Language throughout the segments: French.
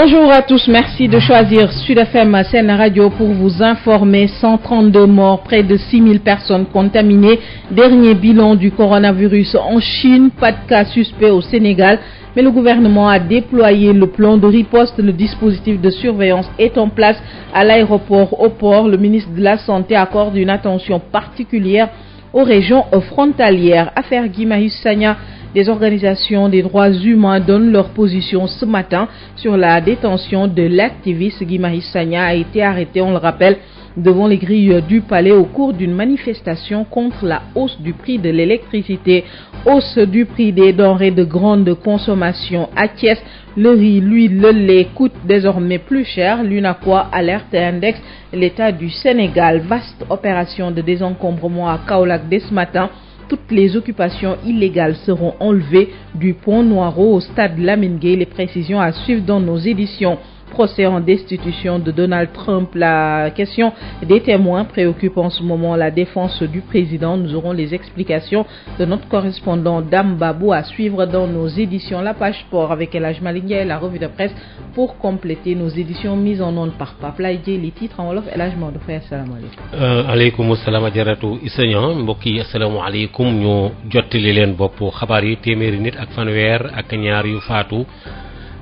Bonjour à tous, merci de choisir Sud FM Sen Radio pour vous informer. 132 morts, près de 6000 personnes contaminées. Dernier bilan du coronavirus en Chine, pas de cas suspects au Sénégal. Mais le gouvernement a déployé le plan de riposte. Le dispositif de surveillance est en place à l'aéroport au port. Le ministre de la Santé accorde une attention particulière aux régions frontalières. Affaire Guy Marius Sagna. Des organisations des droits humains donnent leur position ce matin sur la détention de l'activiste Guy Marius Sagna a été arrêté, on le rappelle, devant les grilles du palais au cours d'une manifestation contre la hausse du prix de l'électricité. Hausse du prix des denrées de grande consommation à Thiès. Le riz, l'huile, le lait coûtent désormais plus cher. L'UNACOIS alerte et indexe l'État du Sénégal. Vaste opération de désencombrement à Kaolack dès ce matin. Toutes les occupations illégales seront enlevées du pont Noiro au stade Lamine Gueye. Les précisions à suivre dans nos éditions. Procès en destitution de Donald Trump. La question des témoins préoccupe en ce moment la défense du président. Nous aurons les explications de notre correspondant Dame Babou à suivre dans nos éditions. La page sport avec El Hadj Malick Ndiaye, la revue de presse pour compléter nos éditions mises en onde par Pape Laye Dieye. Les titres en wolof. El Hadj Maodo Faye, asalaamaaleykum. aleykum salaam ajaratu Issa Niang mbokk yi asalaamaaleykum ñu jottali leen bopp xabaar yi téeméeri nit ak fanweer ak ñaar yu faatu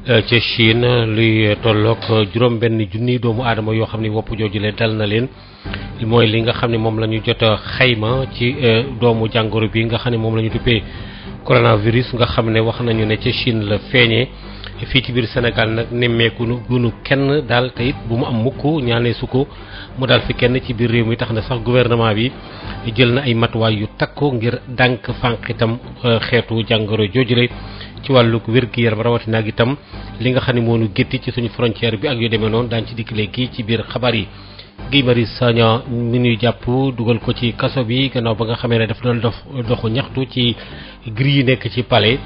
ca Chine luy tolloog juróom benn junni doomu aadama yoo xam ne wopp jooju leen dal na leen mooy li nga xam ne moom la ñu jot a xayma ci doomu jàngoro bi nga xam ne moom la ñu duppee coronavirus nga xam ne wax nañu ne ca Chine la feeñee. fii ci biir Sénégal nag nemmeeku gunu kenn daal te it bu mu am mukk ñaanee su ko mu daal fi kenn ci biir réew mi tax na sax gouvernement bi jël na ay matuwaay yu takku ngir dànk fànq itam xeetu jàngoro joojule ci wàllu wér-gu-yaram rawatina ak itam li nga xam ne moo nu gétti ci suñu frontière bi ak yu demee noonu daañu ci dikk léegi ci biir xabaar yi. Guy Marius Sagna mi ñuy jàpp dugal ko ci kaso bi gannaaw ba nga xamee ne daf doon doxu ñaxtu ci gris yi nekk ci palais.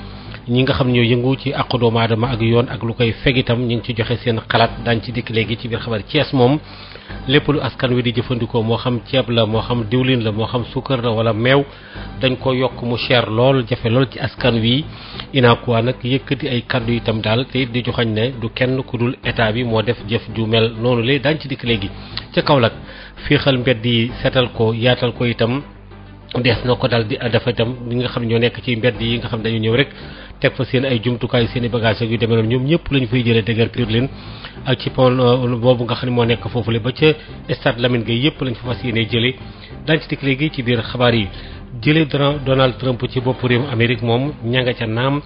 ñi nga xam ñoo yëngu ci àqu doomu aadama ak yoon ak lu koy feg itam ñu ngi ci joxe seen xalaat daañ ci dikk léegi ci biir xabaar. Thiès moom lépp lu askan wi di jëfandikoo moo xam ceeb la moo xam diwlin la moo xam suukar la wala meew dañ ko yokk mu cher lool jafe lool ci askan wi. UNACOIS nag yëkkati ay kaddu itam daal te it di joxañ ne du kenn ku dul état bi moo def jëf ju mel noonu la daañ ci dikk léegi. ca Kaolack féexal mbedd yi seetal ko yaatal ko itam dees na ko daal di dafa itam ñi nga xam ñoo nekk ci mbedd yi nga xam dañu ñëw rek teg fa seen ay jumtukaay seen i bagage yu demee noonu ñoom ñëpp lañu fay jëlee dëgër piir leen ak ci pont boobu nga xam ne moo nekk foofule ba ca stade Lamine Gueye yëpp lañ fa fas yéene jëlee daañu ci dikk léegi ci biir xabaar yi. jëlee Donald Trump ci bopp réew Amérique moom ña nga ca naam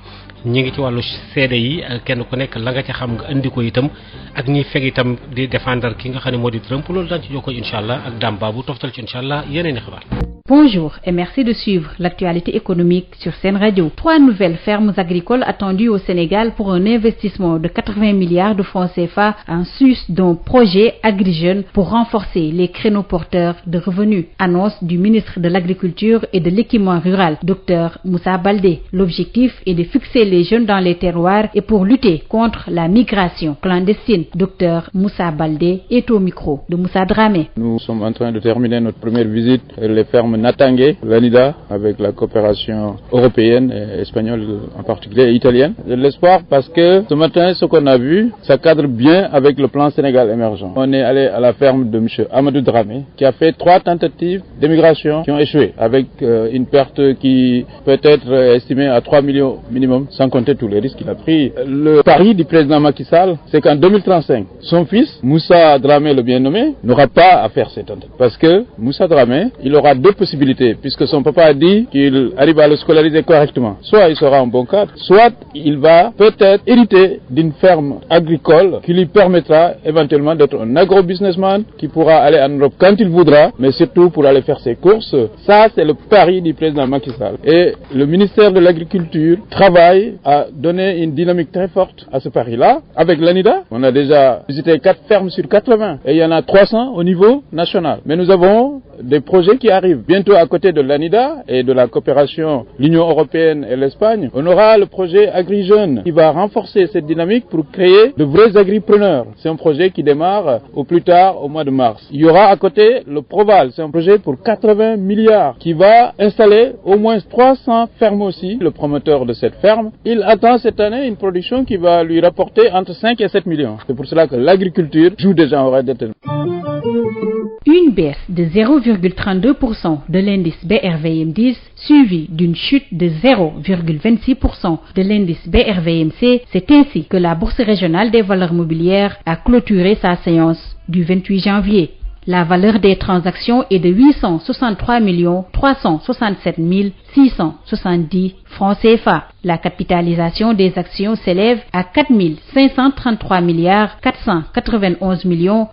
ñi ngi ci wàllu seede yi kenn ku nekk la nga ca xam nga indi ko itam ak ñiy feg itam di défendre ki nga xam ne moo di Trump loolu daañu ci jokkoo incha allah ak Dame Babou toftal ci incha allah yeneen i xabaar. Bonjour et merci de suivre l'actualité économique sur Sen Radio. 3 nouvelles fermes agricoles attendues au Sénégal pour un investissement de 80 milliards de francs CFA en sus d'un projet AgriJeunes pour renforcer les créneaux porteurs de revenus. Annonce du ministre de l'Agriculture et de l'Équipement rural, Dr Moussa Baldé. L'objectif est de fixer les jeunes dans les terroirs et pour lutter contre la migration clandestine. Dr Moussa Baldé est au micro de Moussa Dramé. Nous sommes en train de terminer notre première visite les fermes Natangué, l'ANIDA, avec la coopération européenne et espagnole en particulier et italienne. J'ai de l'espoir parce que ce matin, ce qu'on a vu, ça cadre bien avec le plan Sénégal émergent. On est allé à la ferme de M. Amadou Dramé, qui a fait 3 tentatives d'émigration qui ont échoué, avec une perte qui peut être estimée à 3 millions minimum, sans compter tous les risques qu'il a pris. Le pari du président Macky Sall, c'est qu'en 2035, son fils, Moussa Dramé, le bien nommé, n'aura pas à faire ces tentatives. Parce que Moussa Dramé, il aura 2 possibilités, puisque son papa a dit qu'il arrive à le scolariser correctement. Soit il sera un bon cadre, soit il va peut-être hériter d'une ferme agricole qui lui permettra éventuellement d'être un agro-businessman qui pourra aller en Europe quand il voudra, mais surtout pour aller faire ses courses. Ça, c'est le pari du président Macky Sall. Et le ministère de l'Agriculture travaille à donner une dynamique très forte à ce pari-là. Avec l'ANIDA, on a déjà visité 4 fermes sur 80 et il y en a 300 au niveau national. Mais nous avons des projets qui arrivent. Bientôt à côté de l'ANIDA et de la coopération l'Union européenne et l'Espagne, on aura le projet AgriJeunes qui va renforcer cette dynamique pour créer de vrais agripreneurs. C'est un projet qui démarre au plus tard au mois de mars. Il y aura à côté le Proval, c'est un projet pour 80 milliards qui va installer au moins 300 fermes aussi. Le promoteur de cette ferme, il attend cette année une production qui va lui rapporter entre 5 et 7 millions. C'est pour cela que l'agriculture joue déjà un rôle déterminant. Une baisse de 0,32% de l'indice BRVM10 suivie d'une chute de 0,26% de l'indice BRVMC. C'est ainsi que la Bourse régionale des valeurs mobilières a clôturé sa séance du 28 janvier. La valeur des transactions est de 863 367 670 francs CFA. La capitalisation des actions s'élève à 4 533 491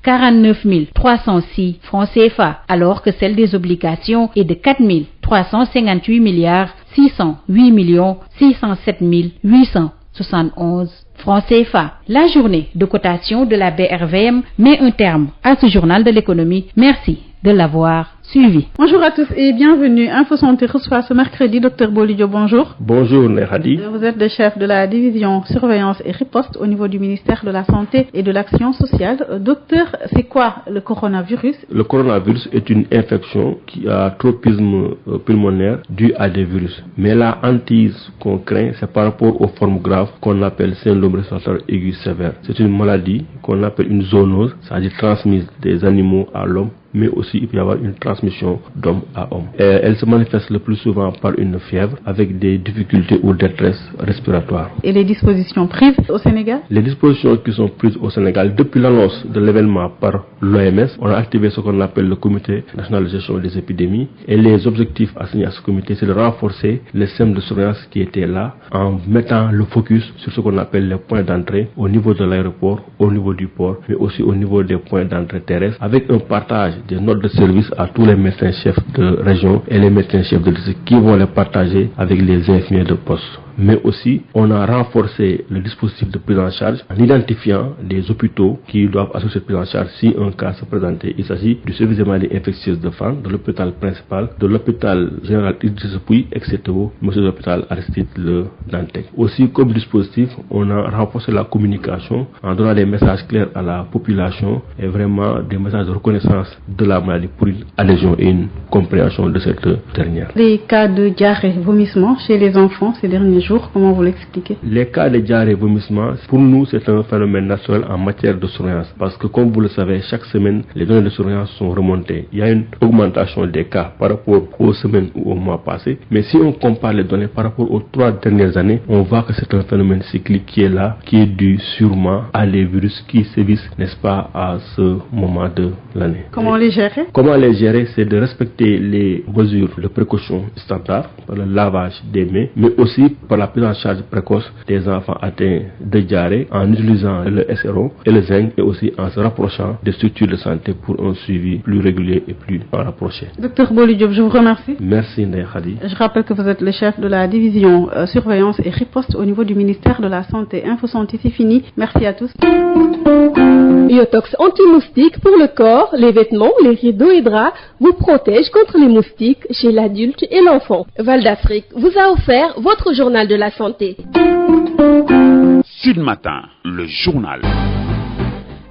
49 306 francs CFA, alors que celle des obligations est de 4 358 608 607 871 francs CFA. La journée de cotation de la BRVM met un terme à ce journal de l'économie. Merci de l'avoir suivi. Bonjour à tous et bienvenue. Info Santé reçoit ce mercredi Dr Boli Diop. Bonjour. Bonjour Nehadi. Vous êtes le chef de la division surveillance et riposte au niveau du ministère de la Santé et de l'Action sociale. Docteur, c'est quoi le coronavirus? Le coronavirus est une infection qui a tropisme pulmonaire dû à des virus. Mais la hantise qu'on craint, c'est par rapport aux formes graves qu'on appelle syndrome respiratoire aigu sévère. C'est une maladie qu'on appelle une zoonose, c'est-à-dire transmise des animaux à l'homme, mais aussi il peut y avoir une transmission d'homme à homme. Elle se manifeste le plus souvent par une fièvre avec des difficultés ou détresse respiratoire. Et les dispositions prises au Sénégal? Les dispositions qui sont prises au Sénégal depuis l'annonce de l'événement par l'OMS, on a activé ce qu'on appelle le comité national de gestion des épidémies, et les objectifs assignés à ce comité, c'est de renforcer les systèmes de surveillance qui étaient là en mettant le focus sur ce qu'on appelle les points d'entrée au niveau de l'aéroport, au niveau du port, mais aussi au niveau des points d'entrée terrestres, avec un partage des notes de service à tous les médecins-chefs de région et les médecins-chefs de district qui vont les partager avec les infirmiers de poste. Mais aussi, on a renforcé le dispositif de prise en charge en identifiant des hôpitaux qui doivent assurer cette prise en charge si un cas se présentait. Il s'agit du service des maladies infectieuses de Fann, de l'hôpital principal, de l'hôpital général Idriss Pouye, etc., mais aussi de l'hôpital Aristide Le Dantec. Aussi, comme dispositif, on a renforcé la communication en donnant des messages clairs à la population et vraiment des messages de reconnaissance de la maladie pour une adhésion et une compréhension de cette dernière. Les cas de diarrhée, vomissement chez les enfants ces derniers jours, comment vous l'expliquez? Les cas de diarrhée et vomissement, pour nous, c'est un phénomène naturel en matière de surveillance parce que, comme vous le savez, chaque semaine, les données de surveillance sont remontées. Il y a une augmentation des cas par rapport aux semaines ou aux mois passés, mais si on compare les données par rapport aux 3 dernières années, on voit que c'est un phénomène cyclique qui est là, qui est dû sûrement à les virus qui sévissent, n'est-ce pas, à ce moment de l'année. Comment les gérer? Comment les gérer, c'est de respecter les mesures de précaution standards, par le lavage des mains, mais aussi par la prise en charge précoce des enfants atteints de diarrhée en utilisant le SRO et le zinc et aussi en se rapprochant des structures de santé pour un suivi plus régulier et plus rapproché. Docteur Boli Diop, je vous remercie. Merci Ndeye Khady. Je rappelle que vous êtes le chef de la division surveillance et riposte au niveau du ministère de la Santé. Info Santé, c'est fini. Merci à tous. Yotox anti-moustique pour le corps, les vêtements, les rideaux et draps vous protège contre les moustiques chez l'adulte et l'enfant. Val d'Afrique vous a offert votre journal de la santé. Sud Matin, le journal.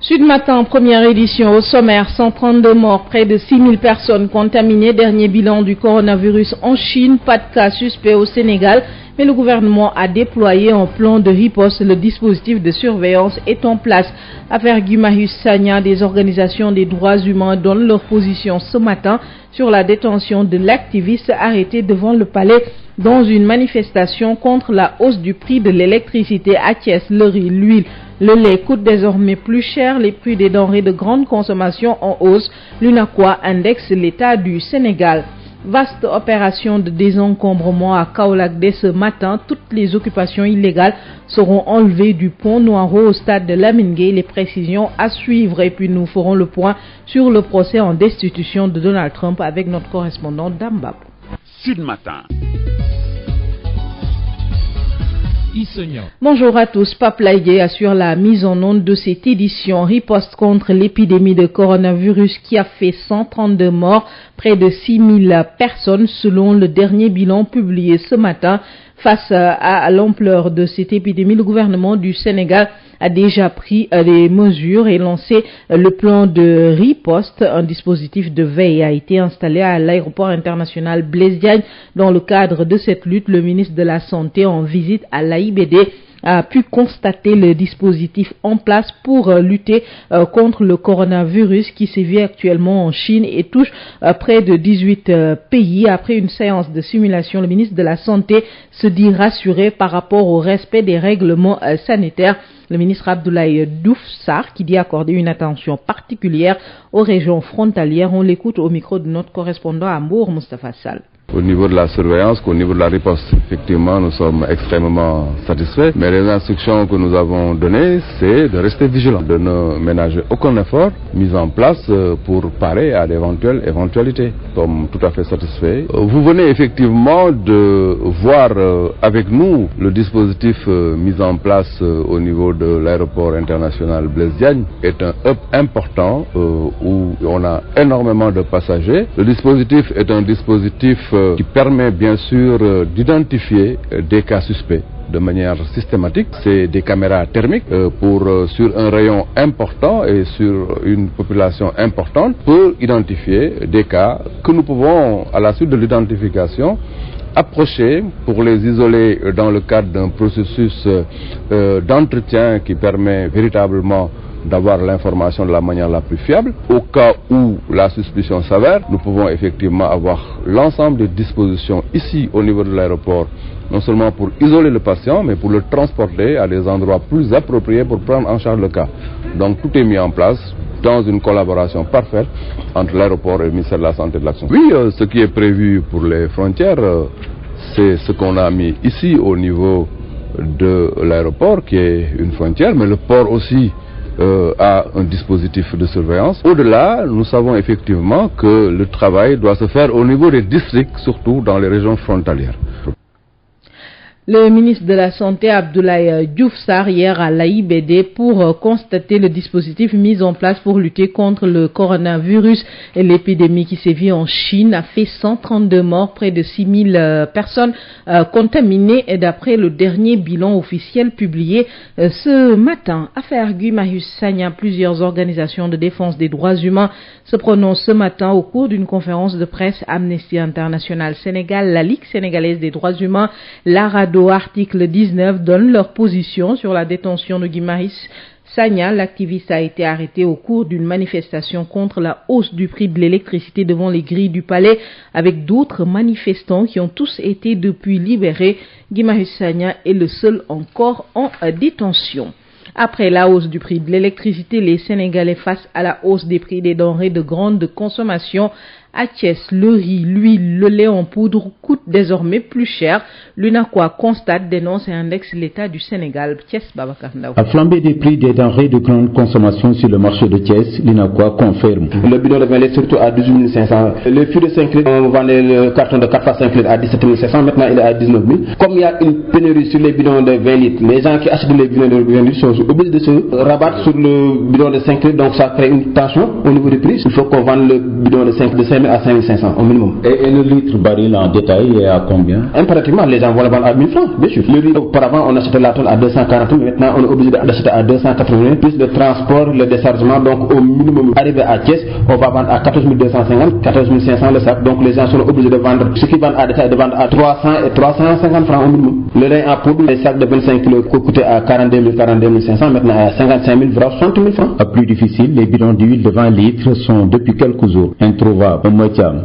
Sud Matin, première édition. Au sommaire, 132 morts, près de 6000 personnes contaminées. Dernier bilan du coronavirus en Chine, pas de cas suspects au Sénégal. Mais le gouvernement a déployé un plan de riposte. Le dispositif de surveillance est en place. Affaire Guimahus Sagna, des organisations des droits humains donnent leur position ce matin sur la détention de l'activiste arrêté devant le palais dans une manifestation contre la hausse du prix de l'électricité à Thiès. Le riz, l'huile, le lait coûtent désormais plus cher. Les prix des denrées de grande consommation en hausse. L'UNACOIS indexe l'état du Sénégal. Vaste opération de désencombrement à Kaolack dès ce matin. Toutes les occupations illégales seront enlevées du pont Noiro au stade de Lamine Gueye. Les précisions à suivre. Et puis nous ferons le point sur le procès en destitution de Donald Trump avec notre correspondant Dambab. Sud Matin. Bonjour à tous. Pape Laïgué assure la mise en onde de cette édition riposte contre l'épidémie de coronavirus qui a fait 132 morts, près de 6000 personnes selon le dernier bilan publié ce matin. Face à l'ampleur de cette épidémie, le gouvernement du Sénégal a déjà pris des mesures et lancé le plan de riposte. Un dispositif de veille a été installé à l'aéroport international Blaise Diagne. Dans le cadre de cette lutte, le ministre de la Santé, en visite à l'AIBD, a pu constater le dispositif en place pour lutter contre le coronavirus qui sévit actuellement en Chine et touche près de 18 pays. Après une séance de simulation, le ministre de la Santé se dit rassuré par rapport au respect des règlements sanitaires. Le ministre Abdoulaye Diouf Sarr qui dit accorder une attention particulière aux régions frontalières. On l'écoute au micro de notre correspondant à Mbour, Moustapha Sall. Au niveau de la surveillance, qu'au niveau de la riposte, effectivement, nous sommes extrêmement satisfaits. Mais les instructions que nous avons données, c'est de rester vigilants, de ne ménager aucun effort mis en place pour parer à d'éventuelles éventualités. Nous sommes tout à fait satisfaits. Vous venez effectivement de voir avec nous le dispositif mis en place au niveau de l'aéroport international Blaise Diagne est un hub important où on a énormément de passagers. Le dispositif est un dispositif qui permet bien sûr d'identifier des cas suspects de manière systématique. C'est des caméras thermiques sur un rayon important et sur une population importante pour identifier des cas que nous pouvons, à la suite de l'identification, approcher pour les isoler dans le cadre d'un processus d'entretien qui permet véritablement d'avoir l'information de la manière la plus fiable. Au cas où la suspicion s'avère, nous pouvons effectivement avoir l'ensemble des dispositions ici au niveau de l'aéroport, non seulement pour isoler le patient, mais pour le transporter à des endroits plus appropriés pour prendre en charge le cas. Donc tout est mis en place dans une collaboration parfaite entre l'aéroport et le ministère de la Santé et de l'Action. Oui, ce qui est prévu pour les frontières, c'est ce qu'on a mis ici au niveau de l'aéroport, qui est une frontière, mais le port aussi à un dispositif de surveillance. Au-delà, nous savons effectivement que le travail doit se faire au niveau des districts, surtout dans les régions frontalières. Le ministre de la Santé, Abdoulaye Diouf Sarr, hier à l'AIBD pour constater le dispositif mis en place pour lutter contre le coronavirus. Et l'épidémie qui sévit en Chine a fait 132 morts, près de 6000 personnes contaminées d'après le dernier bilan officiel publié ce matin. Affaire Guy Marius Sagna, plusieurs organisations de défense des droits humains se prononcent ce matin au cours d'une conférence de presse. Amnesty International Sénégal, la Ligue sénégalaise des droits humains, l'ARADO, article 19 donnent leur position sur la détention de Guy Marius Sagna. L'activiste a été arrêté au cours d'une manifestation contre la hausse du prix de l'électricité devant les grilles du palais avec d'autres manifestants qui ont tous été depuis libérés. Guy Marius Sagna est le seul encore en détention. Après la hausse du prix de l'électricité, les Sénégalais face à la hausse des prix des denrées de grande consommation. À Thiès, le riz, l'huile, le lait en poudre coûtent désormais plus cher. L'UNACOIS constate, dénonce et indexe l'état du Sénégal. Thiès, Babacar Ndaw. À flamber des prix des denrées de grande consommation sur le marché de Thiès, l'UNACOIS confirme. Le bidon de 20 litres surtout à 18 500. Le fût de 5 litres, on vendait le carton de 4 à 5 litres à 17 500. Maintenant, il est à 19 000. Comme il y a une pénurie sur les bidons de 20 litres, les gens qui achètent les bidons de 20 litres sont obligés de se rabattre sur le bidon de 5 litres. Donc ça crée une tension au niveau du prix. Il faut qu'on vende le bidon de 5 litres à 5 500 au minimum. Et le litre baril en détail est à combien? Impérativement, les gens vont le vendre à 1000 francs, bien sûr. Le riz, auparavant, on achetait la tonne à 240, mais maintenant, on est obligé d'acheter à 280, plus le transport, le déchargement. Donc, au minimum, arrivé à Thiès, on va vendre à 14 250, 14 500 le sac. Donc, les gens sont obligés de vendre, ceux qui vendent à détail, de vendre à 300 et 350 francs au minimum. Le lait en poudre, les sacs de 25 kg coûtaient à 42 500, maintenant à 55 000, voire 60 000 francs. À plus difficile, les bidons d'huile de 20 litres sont depuis quelques jours introuvables.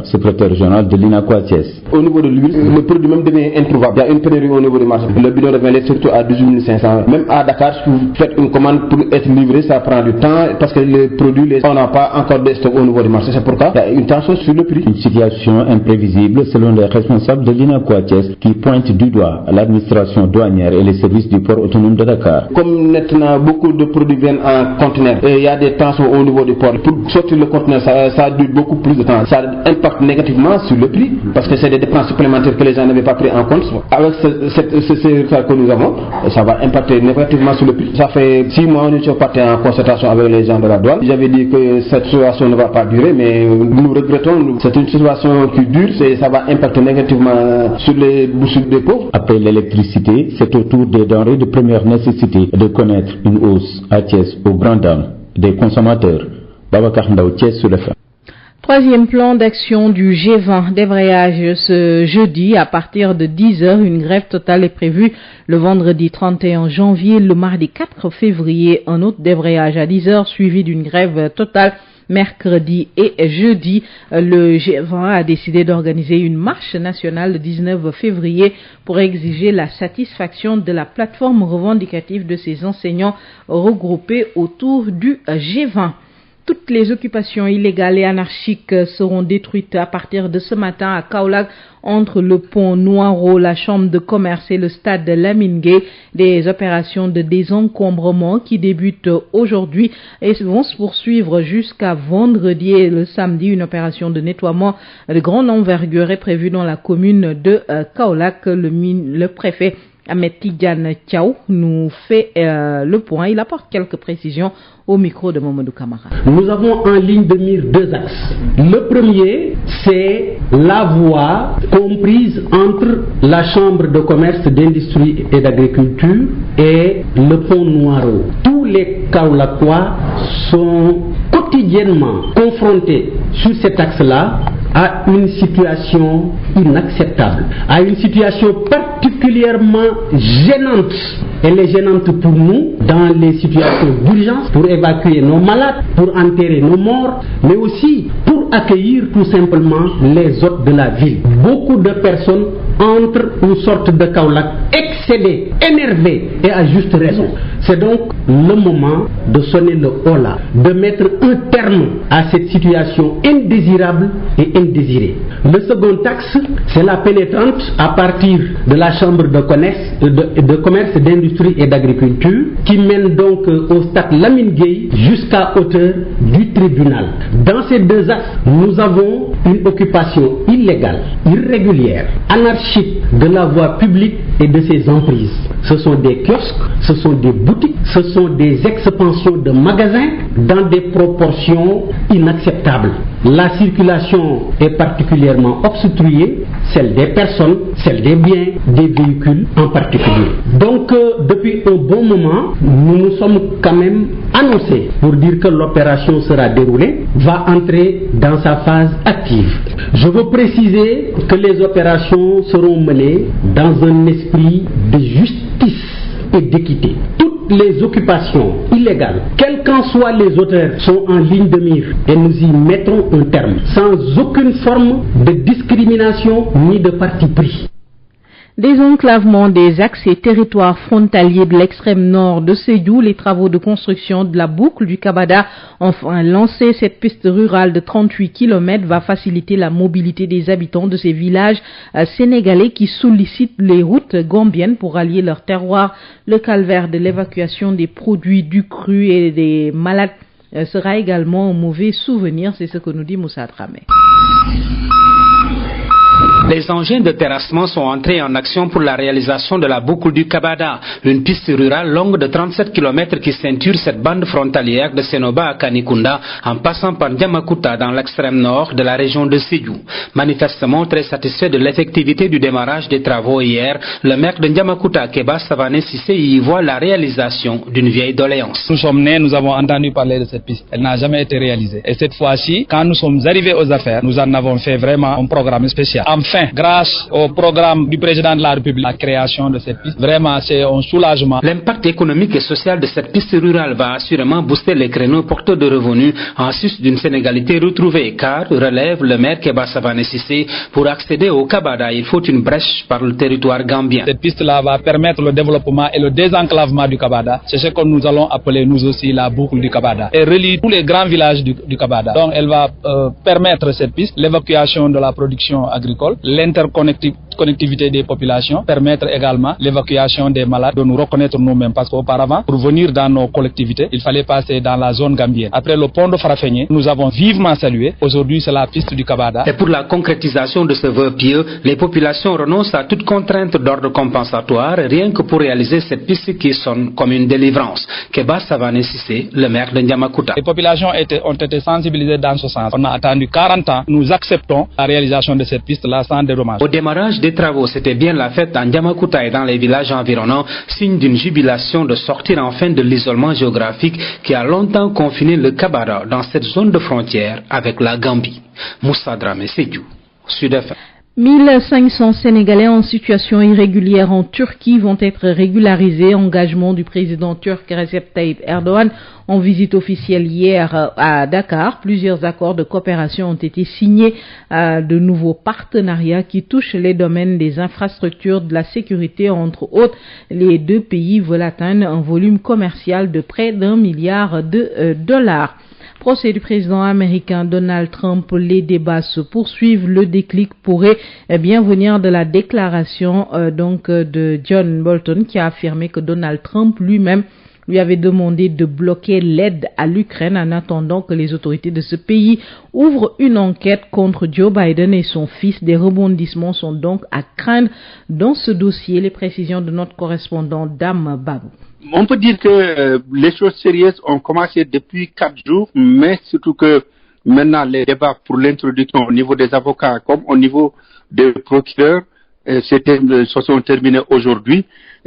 Secrétaire régional de l'UNACOIS Thiès. Au niveau de l'huile, le produit même devient introuvable. Il y a une pénurie au niveau du marché. Le bidon de 20 litres surtout à 18 500. Même à Dakar, si vous faites une commande pour être livré, ça prend du temps parce que les produits, on n'a pas encore de stock au niveau du marché. C'est pourquoi il y a une tension sur le prix. Une situation imprévisible selon les responsables de l'UNACOIS Thiès qui pointent du doigt l'administration douanière et les services du port autonome de Dakar. Comme maintenant beaucoup de produits viennent en conteneur et il y a des tensions au niveau du port. Pour sortir le conteneur, ça dure beaucoup plus de temps. ça impacte négativement sur le prix, parce que c'est des dépenses supplémentaires que les gens n'avaient pas pris en compte. Avec ces retards que nous avons, ça va impacter négativement sur le prix. Ça fait 6 mois que nous sommes partis en concertation avec les gens de la douane. J'avais dit que cette situation ne va pas durer, mais nous regrettons. C'est une situation qui dure, ça va impacter négativement sur les bourses des pauvres. Après l'électricité, c'est au tour des denrées de première nécessité de connaître une hausse à Thiès aux grandes dames des consommateurs. Babacar Ndao, Thiès sur le FM. Troisième plan d'action du G20 débrayage ce jeudi à partir de 10h. Une grève totale est prévue le vendredi 31 janvier, le mardi 4 février. Un autre débrayage à 10h suivi d'une grève totale mercredi et jeudi. Le G20 a décidé d'organiser une marche nationale le 19 février pour exiger la satisfaction de la plateforme revendicative de ses enseignants regroupés autour du G20. Toutes les occupations illégales et anarchiques seront détruites à partir de ce matin à Kaolack entre le pont Noiro, la chambre de commerce et le stade de Lamine Gueye. Des opérations de désencombrement qui débutent aujourd'hui et vont se poursuivre jusqu'à vendredi et le samedi. Une opération de nettoiement de grande envergure est prévue dans la commune de Kaolack. Le préfet Ahmed Tidiane Thiaw nous fait le point. Il apporte quelques précisions au micro de Mamadou Camara. Nous avons en ligne de mire 2 axes. Le premier, c'est la voie comprise entre la Chambre de commerce, d'industrie et d'agriculture et le pont Noiro. Tous les Kaolackois sont quotidiennement confrontés sur cet axe-là à une situation inacceptable, à une situation particulièrement gênante. Elle est gênante pour nous dans les situations d'urgence, pour évacuer nos malades, pour enterrer nos morts, mais aussi pour accueillir tout simplement les hôtes de la ville. Beaucoup de personnes entrent une sorte de Kaolack excédées, énervées et à juste raison. C'est donc le moment de sonner le holà, de mettre un terme à cette situation indésirable et indésirée. Le second axe, c'est la pénétrante à partir de la Chambre de commerce, d'industrie et d'agriculture qui mène donc au stade Lamine Gueye jusqu'à hauteur du tribunal. Dans ces 2 axes, nous avons une occupation illégale, irrégulière, anarchique de la voie publique et de ses emprises. Ce sont des kiosques, ce sont des boutiques, ce sont des expansions de magasins dans des proportions inacceptables. La circulation est particulièrement obstruée, celle des personnes, celle des biens, des véhicules en particulier. Donc, depuis un bon moment, nous nous sommes quand même annoncés pour dire que l'opération sera déroulée, va entrer dans sa phase active. Je veux préciser que les opérations seront menées dans un esprit de justice et d'équité. Toutes les occupations illégales, quels qu'en soient les auteurs, sont en ligne de mire et nous y mettrons un terme, sans aucune forme de discrimination ni de parti pris. Désenclavement des axes et territoires frontaliers de l'extrême nord de Sédhiou, les travaux de construction de la boucle du Kabada ont enfin lancé. Cette piste rurale de 38 km va faciliter la mobilité des habitants de ces villages sénégalais qui sollicitent les routes gambiennes pour allier leur terroir. Le calvaire de l'évacuation des produits du cru et des malades sera également un mauvais souvenir, c'est ce que nous dit Moussa Dramé. Les engins de terrassement sont entrés en action pour la réalisation de la boucle du Kabada, une piste rurale longue de 37 km qui ceinture cette bande frontalière de Sénoba à Kanikunda en passant par Ndiamakuta dans l'extrême nord de la région de Sédhiou. Manifestement très satisfait de l'effectivité du démarrage des travaux hier, le maire de Ndiamakuta, Keba Savané Sissé, y voit la réalisation d'une vieille doléance. Nous sommes nés, nous avons entendu parler de cette piste. Elle n'a jamais été réalisée. Et cette fois-ci, quand nous sommes arrivés aux affaires, nous en avons fait vraiment un programme spécial. Enfin, grâce au programme du président de la République, la création de cette piste, vraiment c'est un soulagement. L'impact économique et social de cette piste rurale va assurément booster les créneaux porteurs de revenus en sus d'une sénégalité retrouvée, car, relève le maire Keba Savané Sissé, pour accéder au Kabada, il faut une brèche par le territoire gambien. Cette piste-là va permettre le développement et le désenclavement du Kabada. C'est ce que nous allons appeler nous aussi la boucle du Kabada. Elle relie tous les grands villages du Kabada. Donc elle va permettre cette piste, l'évacuation de la production agricole, l'interconnectivité connectivité des populations, permettre également l'évacuation des malades, de nous reconnaître nous-mêmes, parce qu'auparavant, pour venir dans nos collectivités, il fallait passer dans la zone gambienne. Après le pont de Farafenni, nous avons vivement salué. Aujourd'hui, c'est la piste du Kabada. Et pour la concrétisation de ce vœu pieux, les populations renoncent à toute contrainte d'ordre compensatoire, rien que pour réaliser cette piste qui sonne comme une délivrance. Keba Savané Sissé, le maire de Ndiamakuta. Les populations ont été sensibilisées dans ce sens. On a attendu 40 ans. Nous acceptons la réalisation de cette piste-là sans dédommage. Au démarrage des travaux, c'était bien la fête en Ndiamakuta et dans les villages environnants, signe d'une jubilation de sortir enfin de l'isolement géographique qui a longtemps confiné le Kabada dans cette zone de frontière avec la Gambie. Moussa Dramé Sédiou, Sud FM. 1500 Sénégalais en situation irrégulière en Turquie vont être régularisés. Engagement du président turc Recep Tayyip Erdogan en visite officielle hier à Dakar. Plusieurs accords de coopération ont été signés. De nouveaux partenariats qui touchent les domaines des infrastructures, de la sécurité, entre autres. Les deux pays veulent atteindre un volume commercial de près d'1 milliard de dollars. Procès du président américain Donald Trump, les débats se poursuivent. Le déclic pourrait bien venir de la déclaration de John Bolton qui a affirmé que Donald Trump lui-même lui avait demandé de bloquer l'aide à l'Ukraine en attendant que les autorités de ce pays ouvrent une enquête contre Joe Biden et son fils. Des rebondissements sont donc à craindre dans ce dossier. Les précisions de notre correspondant Dame Babou. On peut dire que les choses sérieuses ont commencé depuis 4 jours, mais surtout que maintenant les débats pour l'introduction au niveau des avocats comme au niveau des procureurs se sont terminés aujourd'hui.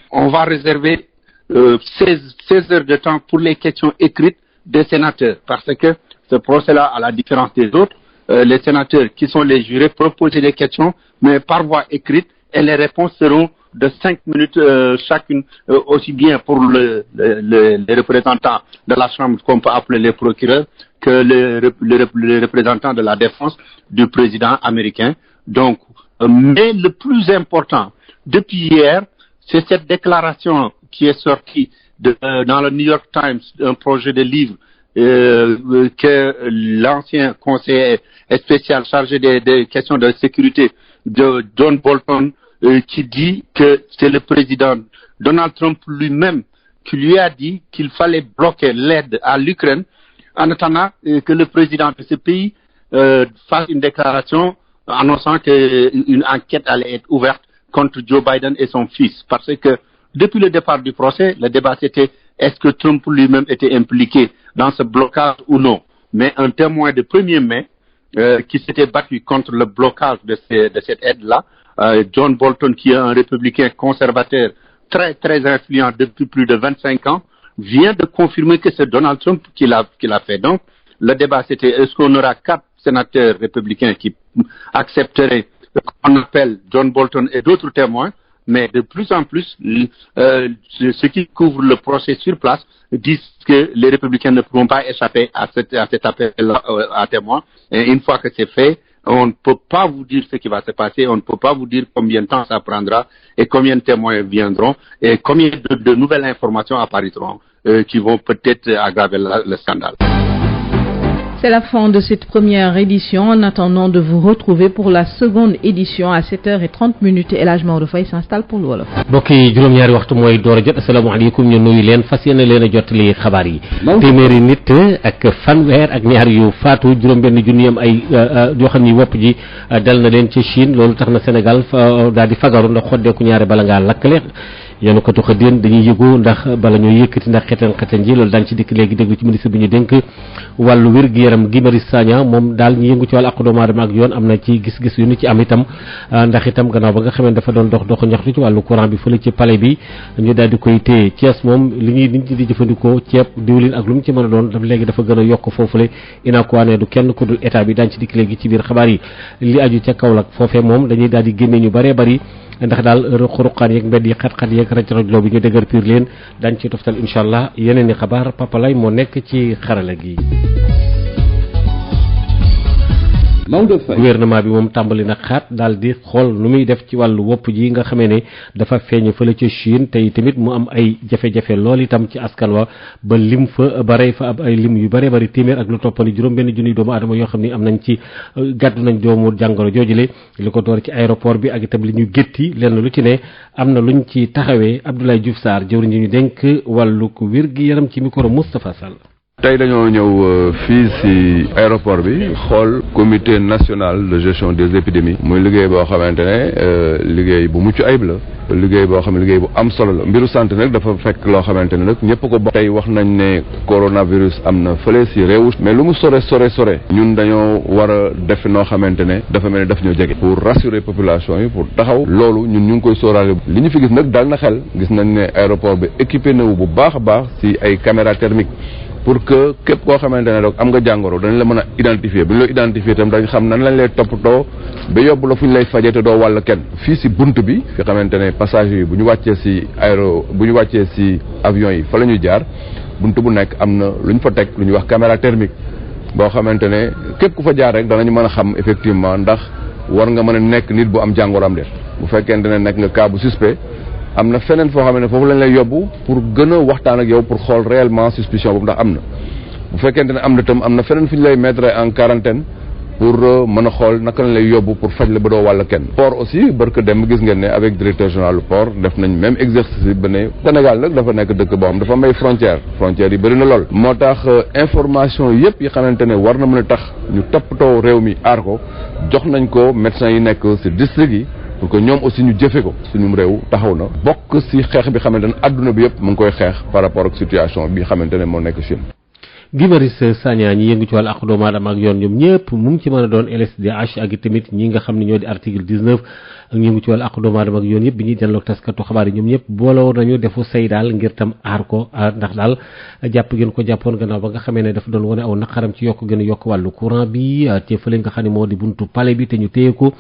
On va réserver 16 heures de temps pour les questions écrites des sénateurs, parce que ce procès-là, à la différence des autres, les sénateurs qui sont les jurés peuvent poser des questions, mais par voie écrite, et les réponses seront de 5 minutes chacune, aussi bien pour les représentants de la Chambre qu'on peut appeler les procureurs que les représentants de la défense du président américain. Donc, mais le plus important, depuis hier, c'est cette déclaration qui est sortie dans le New York Times, un projet de livre que l'ancien conseiller spécial chargé des questions de sécurité de John Bolton qui dit que c'est le président Donald Trump lui-même qui lui a dit qu'il fallait bloquer l'aide à l'Ukraine en attendant que le président de ce pays fasse une déclaration annonçant qu'une enquête allait être ouverte contre Joe Biden et son fils. Parce que depuis le départ du procès, le débat c'était est-ce que Trump lui-même était impliqué dans ce blocage ou non. Mais un témoin de 1er mai qui s'était battu contre le blocage de cette aide-là, John Bolton, qui est un républicain conservateur très très influent depuis plus de 25 ans, vient de confirmer que c'est Donald Trump qui l'a fait. Donc, le débat c'était est-ce qu'on aura 4 sénateurs républicains qui accepteraient qu'on appelle John Bolton et d'autres témoins, mais de plus en plus, ceux qui couvrent le procès sur place disent que les républicains ne pourront pas échapper à cet appel à témoins. Et une fois que c'est fait, on ne peut pas vous dire ce qui va se passer, on ne peut pas vous dire combien de temps ça prendra et combien de témoins viendront et combien de nouvelles informations apparaîtront qui vont peut-être aggraver le scandale. C'est la fin de cette première édition. En attendant de vous retrouver pour la seconde édition à 7h30 El Hadj Maodo Faye s'installe pour le wolof. mbokk yi juróom-ñaari waxtu mooy door a jot asalaamaaleykum ñu nuyu leen fas yéene leen a jottali xabaar yi. téeméeri nit ak fanweer ak ñaar yu faatu juróom-benn junni am ay yoo xam ni wopp ji dal na leen ci Chine loolu tax na Sénégal daal di fagaru ndax xoddeeku ñaare bala ngaa lakkale. yoonu ko tuxa déen dañuy yëgu ndax bala ñoo yëkkati ndax xetan ji loolu daañu ci dikk léegi déglu ci ministre bi ñu dénk wàllu wér-gu-yaram Guy Marius Sagna moom daal ñu yëngu ci wàllu àqu doomu aadama ak yoon am na ci gis-gis yu ñu ci am itam ndax itam gannaaw ba nga xamee dafa doon dox ñaxtu ci wàllu courant bi fële ci palais bi ñu daal di koy téye Thiès moom liñ ci di jëfandikoo ceeb diwlin ak lu mu ci mën a doon léegi dafa gën a yokk foofule inaakuwaa ne du kenn ku dul état bi daañu ci dikk léegi ci biir xabaar yi li aju ca Kaolack foofee moom dañuy daal di génne ñu bëree bëri ndax daal ruq-ruqaan yeeg mbedd yi xat-xat yeeg raj-rajloo bi ñu dëgër piir leen dañ ci toftal incha allah yeneen i xabaar Papa Lay moo nekk ci xarala gi. gouvernement bi moom tàmbali na xaat daal di xool nu muy def ci wàllu wopp ji nga xamee ne dafa feeñ fële ca Chine tey tamit mu am ay jafe-jafe lool itam ci askan wa ba lim fa ba rey fa ab ay lim yu bëree bëri téeméer ak lu toppandi juróom-benn junniy doomu aadama yoo xam ne am nañ ci gàddu nañ doomu jàngoro joojule li ko door ci aéroport bi ak itam li ñu gétti lenn lu ci ne am na luñ ci taxawee Abdoulaye Diouf Sarr jëwriñ ji ñu dénk wàllu wér gi yaram ci micro Moustapha Sall. tey dañoo ñëw fii ci aéroport bi xool comité national de gestion des épidémies muy liggéey boo xamante ne liggéey bu mucc ayib la liggéey boo xam ne liggéey bu am solo la mbiru santé nag dafa fekk loo xamante ne nag ñëpp ko bokk. tey wax nañ ne coronavirus am na fële ci réew mais lu mu sore ñun dañoo war a def noo xamante ne dafa mel ne daf ñoo jege pour rassurer population yi pour taxaw loolu ñun ñu ngi koy sóoraale li ñu fi gis nag dal na xel gis nañ ne aéroport bi équipé na wu bu baax a baax ci ay caméra thermique pour que képp koo xamante ne rek am nga jàngoro dañ la mën a identifier bu ñu la identifier itam dañ xam nan lañ lay toppatoo ba yóbbu la fu ñu lay fajee te doo wàll kenn fii ci bunt bi fi xamante ne passagers yi bu ñu wàccee ci avion yi fa la ñuy jaar bunt bu nekk am na lu ñu fa teg lu ñuy wax caméra thermique boo xamante ne képp ku fa jaar rek danañu mën a xam effectivement ndax war nga mën a nekk nit bu am jàngoro am de bu fekkente ne nekk nga cas bu suspect am na feneen foo xam ne foofu lañ lay yóbbu pour gën a waxtaan ak yow pour xool réellement suspicion boobu ndax am na bu fekkente ne am na tam am na feneen fu ñu lay mettre en quarantaine pour mën a xool naka lañ lay yóbbu pour faj la ba doo wàll kenn. port aussi barke dem gis ngeen ne avec directeur général du port def nañ même exercice bi ba ne Sénégal nag dafa nekk dëkk boo xam dafa may frontières yi bëri na lool. moo tax information yëpp yi xamante ne war na mën a tax ñu toppatoo réew mi aar ko jox nañ ko médecins yi nekk ci district yi. pour que ñoom aussi ñu jëfe ko suñu réew taxaw na bokk ci xeex bi xamante ne adduna bi yëpp mu ngi koy xeex par rapport ak situation bi xamante ne moo nekk Chine. Guy Marius Sagna ñi yëngu ci wàllu àqu doomu aadama ak yoon ñoom ñëpp mu ngi ci mën a doon LSDH ak tamit ñi nga xam ne ñoo di article 19 ak ñi yëngu ci wàllu àqu doomu aadama ak yoon yëpp bi ñuy denloog taskatu xabaar yi ñoom ñëpp booloo nañu defu say daal ngir tam aar ko ndax daal jàpp ngeen ko jàppoon gannaaw ba nga xamee ne dafa doon wane aw naqaram ci yokk gën a yokk wàllu courant bi te fële nga xam ne moo di buntu palais bi te ñu téye ko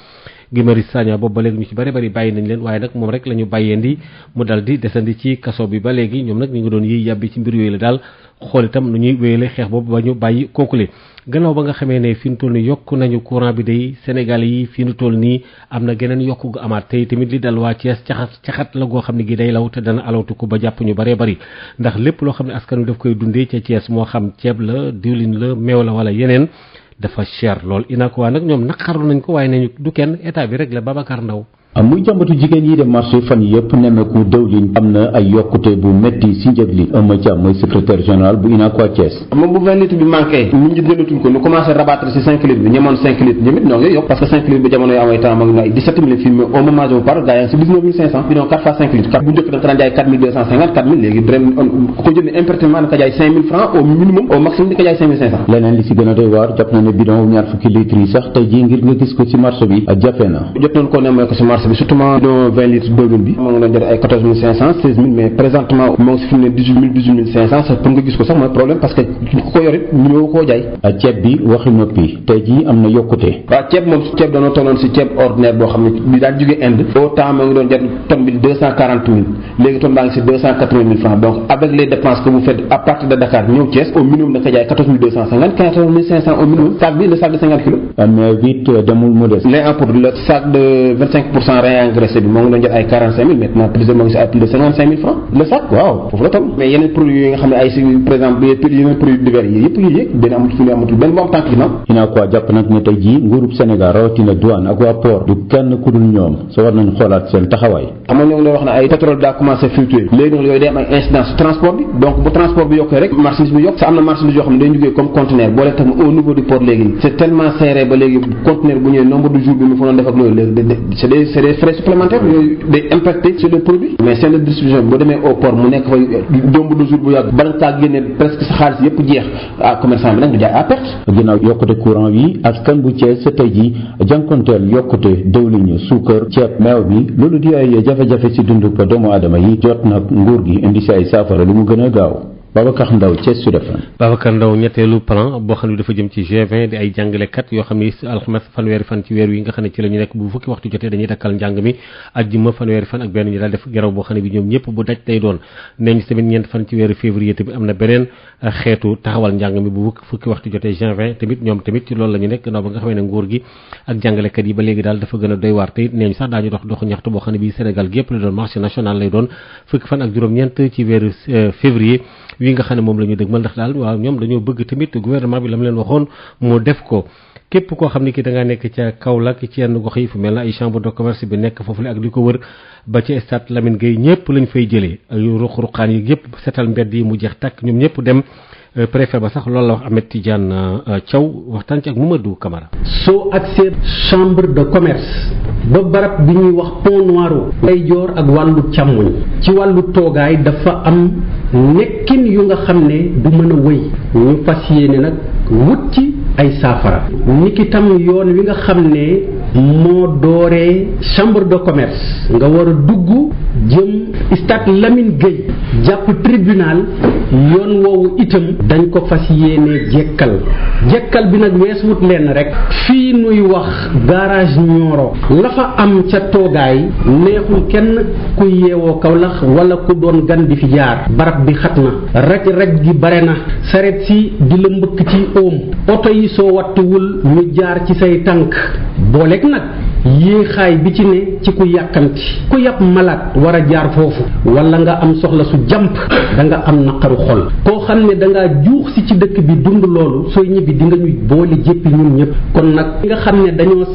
Guy Marius Sagna boobu ba léegi ñu ci bari bàyyi nañ leen waaye nag moom rek la ñu bàyyeendi mu dal di desandi ci kaso bi ba léegi ñoom nag ñu ngi doon yiy yàbbi ci mbir yooyu la daal xool itam nu ñuy wéyale xeex boobu ba ñu bàyyi kookule gannaaw ba nga xamee ne fi nu toll nii yokk nañu courant bi day Sénégal yi fi nu toll nii am na geneen yokk gu amaat tey tamit li dal waa Thiès caxat la goo xam ne gi day law te dana alawtu ko ba jàpp ñu bëree bëri ndax lépp loo xam ne askan wi daf koy dundee ca Thiès moo xam ceeb la diwlin la meew la wala yeneen dafa cher lool inaakuwaa nag ñoom naqarlu nañ ko waaye nañu du kenn état bi rek la Babacar Ndaw muy jàmbatu jigéen yi dem marché fan yëpp nemmeeku dëwlin am na ay yokkute bu métti si njëg li Eumeu Thiam mooy secrétaire général bu UNACOIS Thiès. moom bu 20 litres bi manqué nit ñi jëndatuñ ko ñu commencé rabattre si 5 litres bi ñemoon 5 litres ñoom it ñoo ngi yokk parce que 5 litres bi jamono yi amay temps mag na ay 17 000 fi mais au moment où par gars yi si 19 500 bidon 4 fois 5 litres bu njëkk da nga ko daan jaay 4 250 4 000 léegi brem ku ko jënd importement da nga jaay 5 000 francs au minimum au maximum di ko jaay 5 500. leneen li si gën a doy waar jàpp na ne bidon ñaar fukki litres yi sax tey jii ngir nga gis ko si marché bi jafe na. jot nañ ko nemmeeku si marché bi surtout 20 litres diwlin bi moo ngi doon jar ay 14 500 16 000 mais présentement moo ngi si fi mu ne 18 500 sax pour nga gis ko sax mooy problème parce que ku ko yorit mënoo koo jaay. ceeb bi waxi noppi tey jii am na yokkute. waaw ceeb moom ceeb dañoo tolloon si ceeb ordinaire boo xam ne bi daan jógee Inde au temps moo ngi doon jar tonne bi 240 000 léegi tonne baa ngi si 280 000 francs donc avec les dépenses que vous faites à partir de Dakar ñëw Thiès au minimum da nga ko jaay 14 250 14 500 au minimum sac bi le sac de 50 kilos. mais vite demul mu des. lait en poudre le sac de 25% réengraissé bi moo ngi doon jar ay 45 000 maintenant prix moo ngi si ay plus de 55 000 francs le sac waaw foofu la toll. mais yeneen produits yi nga xam ne ay si par exemple yeneen produits divers yi yëpp yu yéeg benn amatul fi ñu amatul benn bu am tànk ginnaaw. UNACOIS jàpp nag ne tey jii nguurub Sénégal rawatina douane ak waa port du kenn ku dul ñoom sa war nañu xoolaat seen taxawaay. xam nga ñoo ngi doon wax ne ay pétrole daa commencé fluctuer léegi nag yooyu day am ay incidence transport bi donc bu transport bi yokkee rek marchandise bi yokk sa am na marchandise yoo xam ne day jógee comme conteneur boo leen tax au niveau du port léegi c'est tellement serré ba léegi conteneur bu ñëwee nombre de jours bi mu fa doon def ak loolu c'est des frais supplémentaires yooyu day impacté sur le produit mais seen de distribution boo demee au port mu nekk fay nombre de jours bu yàgg bala nga kaa génne presque sa xaalis yëpp jeex ah commerçant bi nag du jaay à perte. ginnaaw yokkute courant bi askan bu Thiès sa tey ji jànkonteel yokkute dëwlin suukar ceeb meew bi loolu di ay jafe-jafe si dundu ko doomu aadama yi jot nag nguur gi indi si ay saafara lu mu gën a gaaw. Babacar Ndaw Thiès Sud FM. Babacar Ndaw ñetteelu plan boo xam ne dafa jëm ci G20 di ay jàngalekat yoo xam ne alxames fanweeri fan ci weer wi nga xam ne ci la ñu nekk bu fukki waxtu jotee dañuy dakkal njàng mi àjjuma fanweeri fan ak benn ñu daal def geraw boo xam ne bi ñoom ñëpp bu daj lay doon nee ñu tamit ñeent fan ci weeru février tamit am na beneen xeetu taxawal njàng mi bu fukki waxtu jotee G20 tamit ñoom tamit ci loolu la ñu nekk ndaw ba nga xam ne nguur gi ak jàngalekat yi ba léegi daal dafa gën a doy waar te it nee ñu sax daañu dox ñaxtu boo xam ne bi Sénégal gi yëpp la doon marché national lay doon fukki fan ak juróom-ñeent ci weeru février wi nga xam ne moom la ñu dëgmal ndax daal waaw ñoom dañoo bëgg tamit gouvernement bi la mu leen waxoon mu def ko képp koo xam ne ki da ngaa nekk ca Kaolack ci yenn gox yi fu mel na ay chambre de commerce bi nekk foofu la ak li ko wër ba ci stade Lamine Gueye ñëpp lañ fay jëlee ruq-ruqaan yi yëpp setal mbedd yi mu jeex tàkk ñoom ñëpp dem préfet ba sax loolu la wax Ahmed Tidiane Thiaw waxtaan ci ak Mamadou Camara. soo accès chambre de commerce ba barab bi ñuy wax Pont Noiro lay joor ak wàllu càmmoñ ci wàllu toogaay dafa am nekkin yu nga xam ne du mën a wëy ñu fas yéene nag wut ci ay saafara niki tam yoon wi nga xam ne moo dooree chambre de commerce nga war a dugg jëm stade Lamine Gueye jàpp tribunal yoon woowu itam dañ ko fas yéene jekkal bi nag weesuwut leen rek fii nuy wax garage Nioro la fa am ca toogaay neexul kenn ku yeewoo Kaolack wala ku doon gan di fi jaar barab bi xat na raj gi bare na saret si di la mbëkk ci oom oto yi soo wattuwul ñu jaar ci say tànk booleeg nag yéexaay bi ci ne ci ku yàkkamti ku yàpp malade war a jaar foofu wala nga am soxla su jàmp da nga am naqaru xol koo xam ne da ngaa juux si ci dëkk bi dund loolu sooy ñibbi di nga ñuy boole jéppi ñun ñëpp kon nag nga xam ne dañoo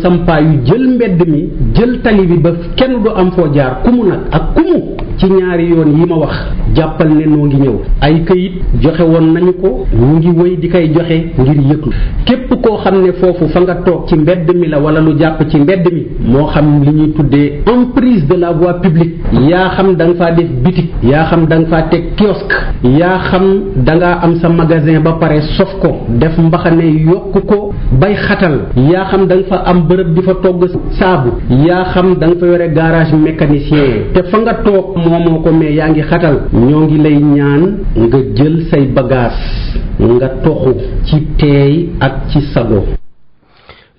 sampaa yu jël mbedd mi jël tali bi ba kenn du am foo jaar kumu nag ak kumu ci ñaari yoon yi ma wax jàppal ne noo ngi ñëw ay këyit joxe woon nañu ko ñu ngi wëy di koy joxe ngir yëglu képp koo xam ne foofu fa nga toog ci mbedd mi la wala lu jàpp ci mbedd mi moo xam li ñuy tuddee emprise de la voie publique yaa xam da nga faa def boutique yaa xam da nga faa teg kiosque yaa xam da ngaa am sa magasin ba pare sof ko def mbaxane yokk ko bay xatal yaa xam da nga fa am bërëb di fa togg saabu yaa xam da nga fa yore garage mécanicien te fa nga toog moomoo ko mais yaa ngi xatal ñoo ngi lay ñaan nga jël say bagage nga toxu ci teey ak ci sago.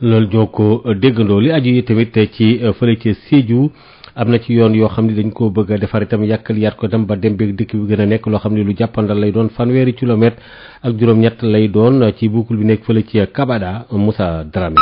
loolu ñoo ko déggandoo li aju yi tamit ci fële ci Sédhiou am na ci yoon yoo xam ne dañ koo bëgg a defar itam yàkkal yaat ko dem ba dem beeg dëkk bi gën a nekk loo xam ne lu jàppandal lay doon fanweeri kilomètre ak juróom-ñett lay doon ci boucle bi nekk fële ci Kabada Moussa Dramé.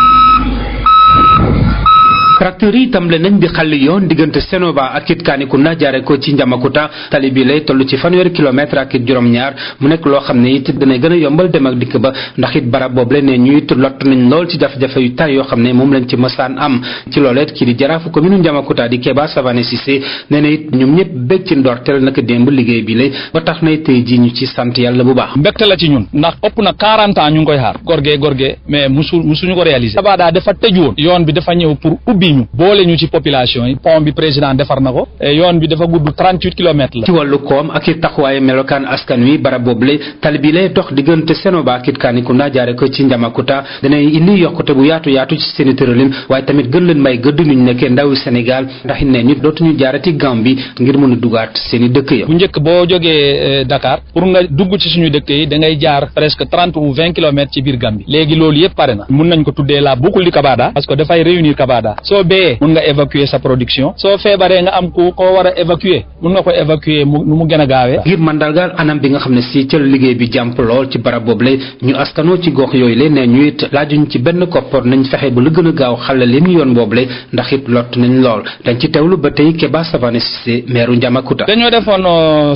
tracteurs yi tàmbale nañ di xàll yoon diggante Sénoba ak it Kanikunda jaare ko ci Njamakuta tali bi lay toll ci fanweeri kilomètre ak it juróom-ñaar mu nekk loo xam ne it dana gën a yombal dem ak dikk ba ndax it barab boobu la ne ñu it lott nañ lool ci jafe-jafe yu tar yoo xam ne moom lañ ci mësaan am ci looleet kii di jaraafu commune Njamakuta di Keba Savané Cissé nee na it ñoom ñëpp bég ci ndorteel naka démb liggéey bi lay ba tax na tey ji ñu ci sant yàlla bu baax. mbégte la ci ñun ndax ëpp na 40 ans ñu ngi koy xaar gorgee mais musuñu ko réaliser Kabada dafa tëj woon yoon bi dafa ñëw pour ubbi ñu boole ñu ci population yi pont bi président defar na ko yoon bi dafa gudd 38 kilomètres la. ci wàllu koom ak it taxawaaye melokaan askan wi barab boobule tali bi lay dox diggante Sénoba ak it Kanikunda jaare ko ci Njamakuta danay indi yokkute bu yaatu ci seen i tëralin waaye tamit gën leen may gëdd ñu nekkee ndawi Sénégal ndax it ne ñu dootuñu jaarati Gambie ngir mën a dugaat seen i dëkk ya. bu njëkk boo jógee Dakar pour nga dugg ci suñu dëkk yi da ngay jaar presque 30 ou 20 kilomètres ci biir Gambie léegi loolu yëpp pare na mun nañ ko tuddee la boucle du Kabada parce que dafay réunir Kabada soo béyee mun nga évacuer sa production soo feebaree nga am ko war a évacuer mun nga ko évacuer nu mu gën a gaawee. ngir mandargaal anam bi nga xam ne si ca liggéey bi jàmp lool ci barab boobu lay ñu askanoo ci gox yooyu la ne ñu it laajuñ ci benn koppar nañ fexe ba lu gën a gaaw xale leen yoon boobu lay ndax it lott nañ lool dañ ci teewlu ba tey Keba Savané Cissé maire Njamakuta. dañoo defoon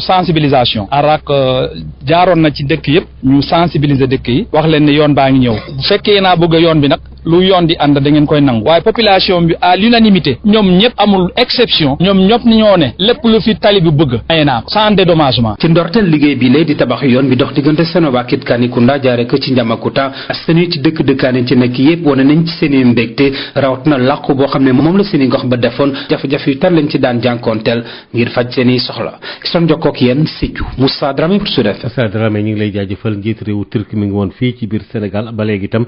sensibilisation arak jaaroon na ci dëkk yëpp ñu sensibiliser dëkk yi wax leen ne yoon baa ngi ñëw bu fekkee naa bëgg yoon bi nag lu yoon di ànd da ngeen koy nangu waaye population bi à l'unanimité ñoom ñëpp amul exception ñoom ñëpp ni ñoo ne lépp lu fi tali bi bëgg maye naa ko sans dédommagement. ci ndorteel liggéey bi lay di tabax yoon bi dox diggante Sénoba ak Kanikunda jaare ko ci Njamakuta askan wi ci dëkk dëkkaane ci nekk yëpp wane nañ ci seen i mbégte rawat na làqu boo xam ne moom la seen i gox ba defoon jafe-jafe yu tar lañ ci daan jànkoonteel ngir faj seen i soxla ki son jokkoo ak yéen Sédhiou Moussa Dramé pour Sud FM. Moussa Dramé ñu ngi lay jaajëfal njiit réewu Turquie mi ngi woon fii ci biir Sénégal ba léegi itam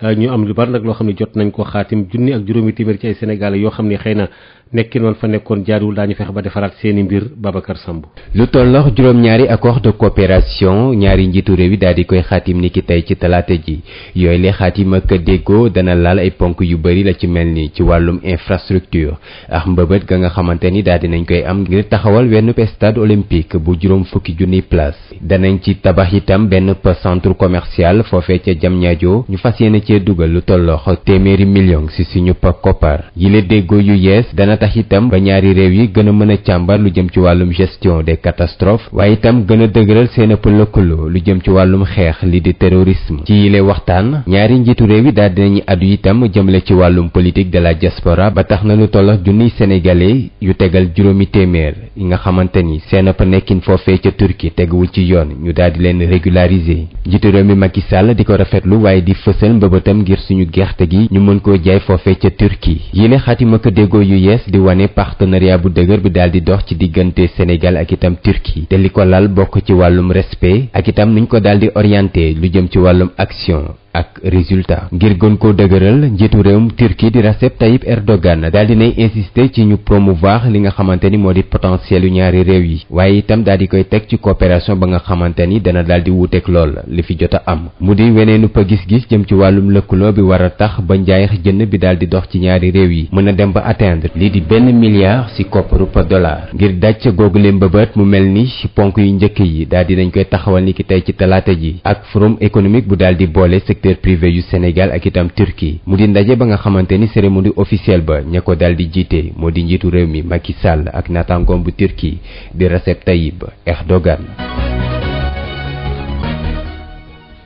ñu am lu bari nag loo xam ne jot nañ ko xaatim 1,7 ci ay Sénégalais yoo xam ne xëy na nekkin woon fa nekkoon jaaduwul daañu fexe ba defaraat seeni mbir Babacar Samb. lu tollox juróom-ñaari accord de coopération ñaari njiitu réew yi daal di koy xaatim ni ki tey ci talaata ji yooyu le xaatim ak déggoo dana laal ay ponk yu bëri la ci mel ni ci wàllum infrastructure ak mbëbët ga nga xamante ni daal di nañ koy am ngir taxawal benn stade olympique bu juróom fukki junniy place danañ ci tabax itam benn centre commercial foofee ca Diamniadio ñu fas yéene cee dugal lu tollox téeméeri million ci suñu koppar yile déggoo yu yees dana tax itam ba ñaari réew yi gën a mën a càmbar lu jëm ci wàllum gestion des catastrophes waaye itam gën a dëgëral seen ëpp lëkkaloo lu jëm ci wàllum xeex li di terrorisme ci yile waxtaan ñaari njiitu réew yi daal dinañu addu itam jëmale ci wàllum politique de la diaspora ba tax na lu tollox junniy sénégalais yu tegal juróomi téeméer yi nga xamante ni seen ëpp nekkin foofee ca Turquie teguwul ci yoon ñu daal di leen régulariser njiitu réew mi Macky Sall di ko rafetlu waaye di fësal mbëbëtam ngir suñu gerte gi ñu mën koo jaay foofee ca Turquie yile xaatima ko déggoo yu yees di wane partenariat bu dëgër bi daal di dox ci diggante Sénégal ak itam Turquie te li ko lal bokk ci wàllum respect ak itam nuñ ko daal di orienté lu jëm ci wàllum action ak résultat ngir gën koo dëgëral njiitu réewum Turquie di Recep Tayyip Erdogan daal dinay insister ci ñu promouvoir li nga xamante ni moo di potentiel yu ñaari réew yi waaye itam daal di koy teg ci coopération ba nga xamante ni dana daal di wuuteeg lool li fi jot a am mu di weneenu pa gis-gis jëm ci wàllum lëkkaloo bi war a tax ba njaay jënd bi daal di dox ci ñaari réew yi mën a dem ba atteindre lii di $1 milliard ci kopparu dollar ngir daj googule mbëbët mu mel ni ponk yu njëkk yi daal di nañ koy taxawal ni ki tey ci talaata ji ak forum économique bu daal di boole privé yu Sénégal ak itam Turquie mu di ndaje ba nga xamante ni cérémonie officielle ba ña ko daal di jiite moo di njiitu réew mi Macky Sall ak naataangoom bu Turquie di Recep Tayyip Erdogan.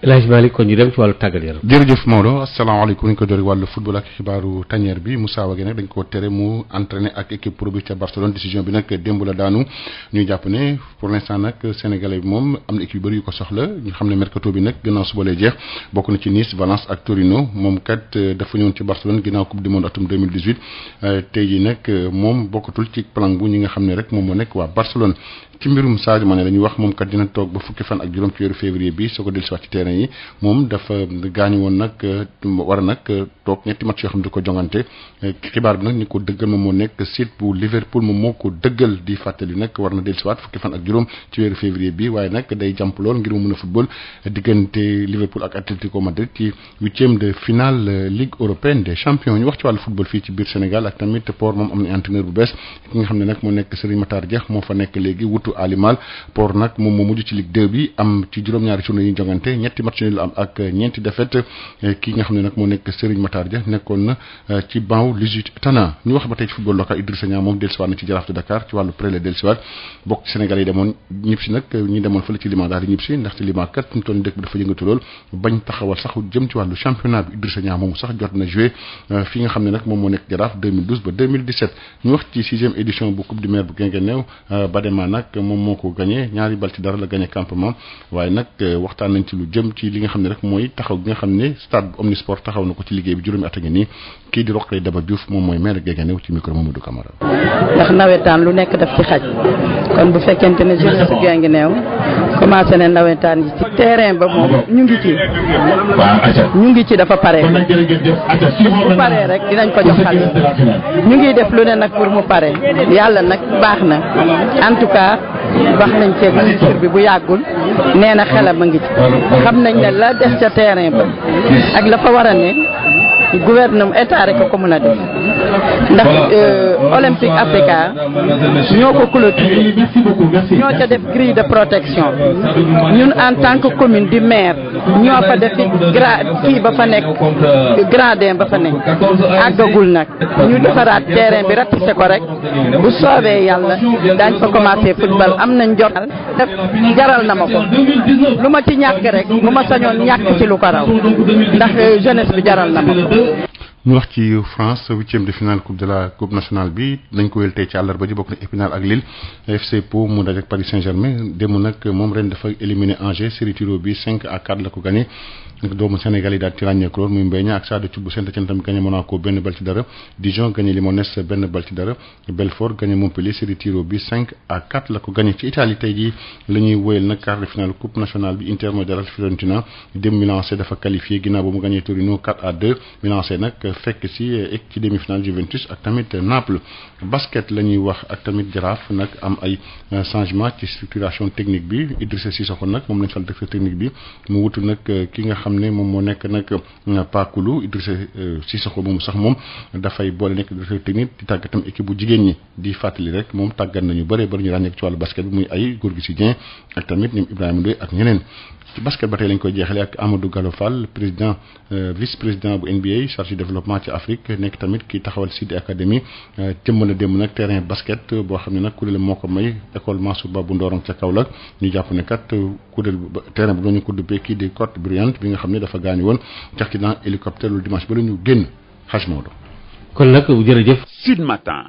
El Hadj Malick kon ñu dem ci wàllu tàggat yaram. jërëjëf Maodo asalaamaaleykum ni ñu ko doon wàllu football ak xibaaru tanière bi Moussa Wagué nag dañ ko tere mu entraîné ak équipe pro bi ca Barcelone décision bi nag démb la daanu ñuy jàpp ne pour l'instant nag sénégalais bi moom am na équipe yu bëri yu ko soxla ñu xam ne mercato bi nag gannaaw suba lay jeex bokk na ci Nice Valence ak Torino moom kat dafa ñëwoon ci Barcelone ginnaaw coupe du monde atum 2018 tey jii nag moom bokkatul ci plan bu ñi nga xam ne rek moom moo nekk waa Barcelone. ci mbirum Sadio Mané la ñuy wax moom kat dina toog ba fukki fan ak juróom ci weeru février bi soo ko dellusiwaat ci terrain yi moom dafa gaañu woon nag war a nag toog ñetti match yoo xam ne di ko jongante xibaar bi nag ni ko dëggal moom moo nekk site bu Liverpool moom moo ko dëggal di fàttali nag war na dellusiwaat fukki fan ak juróom ci weeru février bi waaye nag day jàmp lool ngir mu mën a football diggante Liverpool ak Atlético Madrid ci 8e de finale Ligue européenne des champions ñu wax ci wàllu football fii ci biir Sénégal ak tamit Port moom am na entraîneur bu bees ki nga xam ne nag moo nekk Serigne Matar Dia moo fa nekk léegi wutu Alimal Port nag moom moo mujj ci Ligue 2 bi am ci juróom-ñaari journée yi jongante ñetti match la am ak ñeenti défaite ki nga xam ne nag moo nekk Serigne Matar Dia nekkoon na ci banc Lusitana ñu wax ba tey ci football local Idrissa Niang moom dellusiwaat na ci Jaraaf de Dakar ci wàllu prêt la dellusiwaat bokk ci Sénégal yi demoon ñib si nag ñi demoon fële ci Liman daal di ñib si ndaxte Liman kat mu toll dëkk bi dafa yëngatu lool bañ taxawal sax jëm ci wàllu championnat bi Idrissa Niang moomu sax jot na joué fi nga xam ne nag moom moo nekk Jaraaf 2012 ba 2017 ñu wax ci 6e édition bu coupe du maire bu Guinguinéo Badema nag moom moo ko gagné ñaari bal ci dara la gagné campement waaye nag waxtaan nañ ci lu jëm ci li nga xam ne rek mooy taxaw gi nga xam ne stade bu Omnisport taxaw na ko ci liggéey bi juróomi at a ngi nii kii di Rokhaya Daba Diouf moom mooy maire Guinguinéo ci micro Mamadou Camara. ndax nawetaan lu nekk daf ci xaj kon bu fekkente ne jeunesse Guinguinéo commencé na nawetaan yi ci terrain ba moom ñu ngi ci dafa pare bu paree rek dinañ ko jox xale ñu ngi def lu ne nag pour mu pare yàlla nag baax na en tout cas wax nañ ci ministre bi bu yàggul nee na xelam a ngi ci xam nañ ne la des ca terrain ba ak la fa war a ne gouvernement état rek ko mën a def ndax Olympique Africa ñoo ko clôturé ñoo ca def grille de protection ñun en tant que commune di maire ñoo fa def kii ba fa nekk gradin ba fa nekk àggagul nag ñu defaraat terrain bi ratissé ko rek bu soobee yàlla daañ fa commencé football am nañ jot jaral na ma ko lu ma ci ñàkk rek bu ma sañoon ñàkk ci lu ko raw ndax jeunesse bi jaral na ma ko ñu wax ci France 8e de finale coupe de la coupe nationale bi dañ ko wéyal tey ci àllarba ji bokk na Épinal ak Lille FC Pau mu daje ak Paris Saint-Germain démb nag moom ren dafa éliminé Angers série tiro bi 5-4 la ko gagné doomu Sénégal yi daal ci ràññeeku lool muy Mbaye Niang ak Sadio Thioub bu Saint-Étienne tamit gagné Monaco benn bal ci dara Dijon gagné Limonest benn bal ci dara Belfort gagné Montpellier série tiro bi 5-4 la ko gagné ci Italie tey jii la ñuy wéyal nag quart de finale coupe nationale bi Inter mooy dalal Fiorentina dem Milan AC dafa qualifié ginnaaw ba mu gagné Torino 4-2 Milan AC nag fekk si ci demi-finale Juventus ak tamit Naples basket la ñuy wax ak tamit Jaraaf nag am ay changement ci structuration technique bi Idrissa Sissoko nag moom lañ fal directeur technique bi mu wutu nag ki nga xam ne moom moo nekk nag Pakulu Idrissa Sissoko moomu sax moom dafay boole nekk directeur technique di tàggatam équipe bu jigéen ñi di fàttali rek moom tàggat nañu bëree bëri ñu ràññeek ci wàllu basket bi muy ay Gorgui Sy Dieng ak tamit ñoom Ibrahima Ndoye ak ñeneen ci basket ba tey lañ koy jeexale ak Amadou Gallo Fall président vice président bu NBA chargé de développement ci Afrique nekk tamit ki taxawal Sidi Academy jëmm na démb nag terrain basket boo xam ne nag kuréel moo ko may école Mansour Ba bu Ndorong ca Kaolack ñu jàpp ne kat kuréel terrain bu ñu ko duppee kii di Côte Brillante bi nga xam ne dafa gaañu woon ci accident hélicoptère lu dimanche ba la ñu génn Haj Maodo. kon nag jërëjëf. Sud Matin.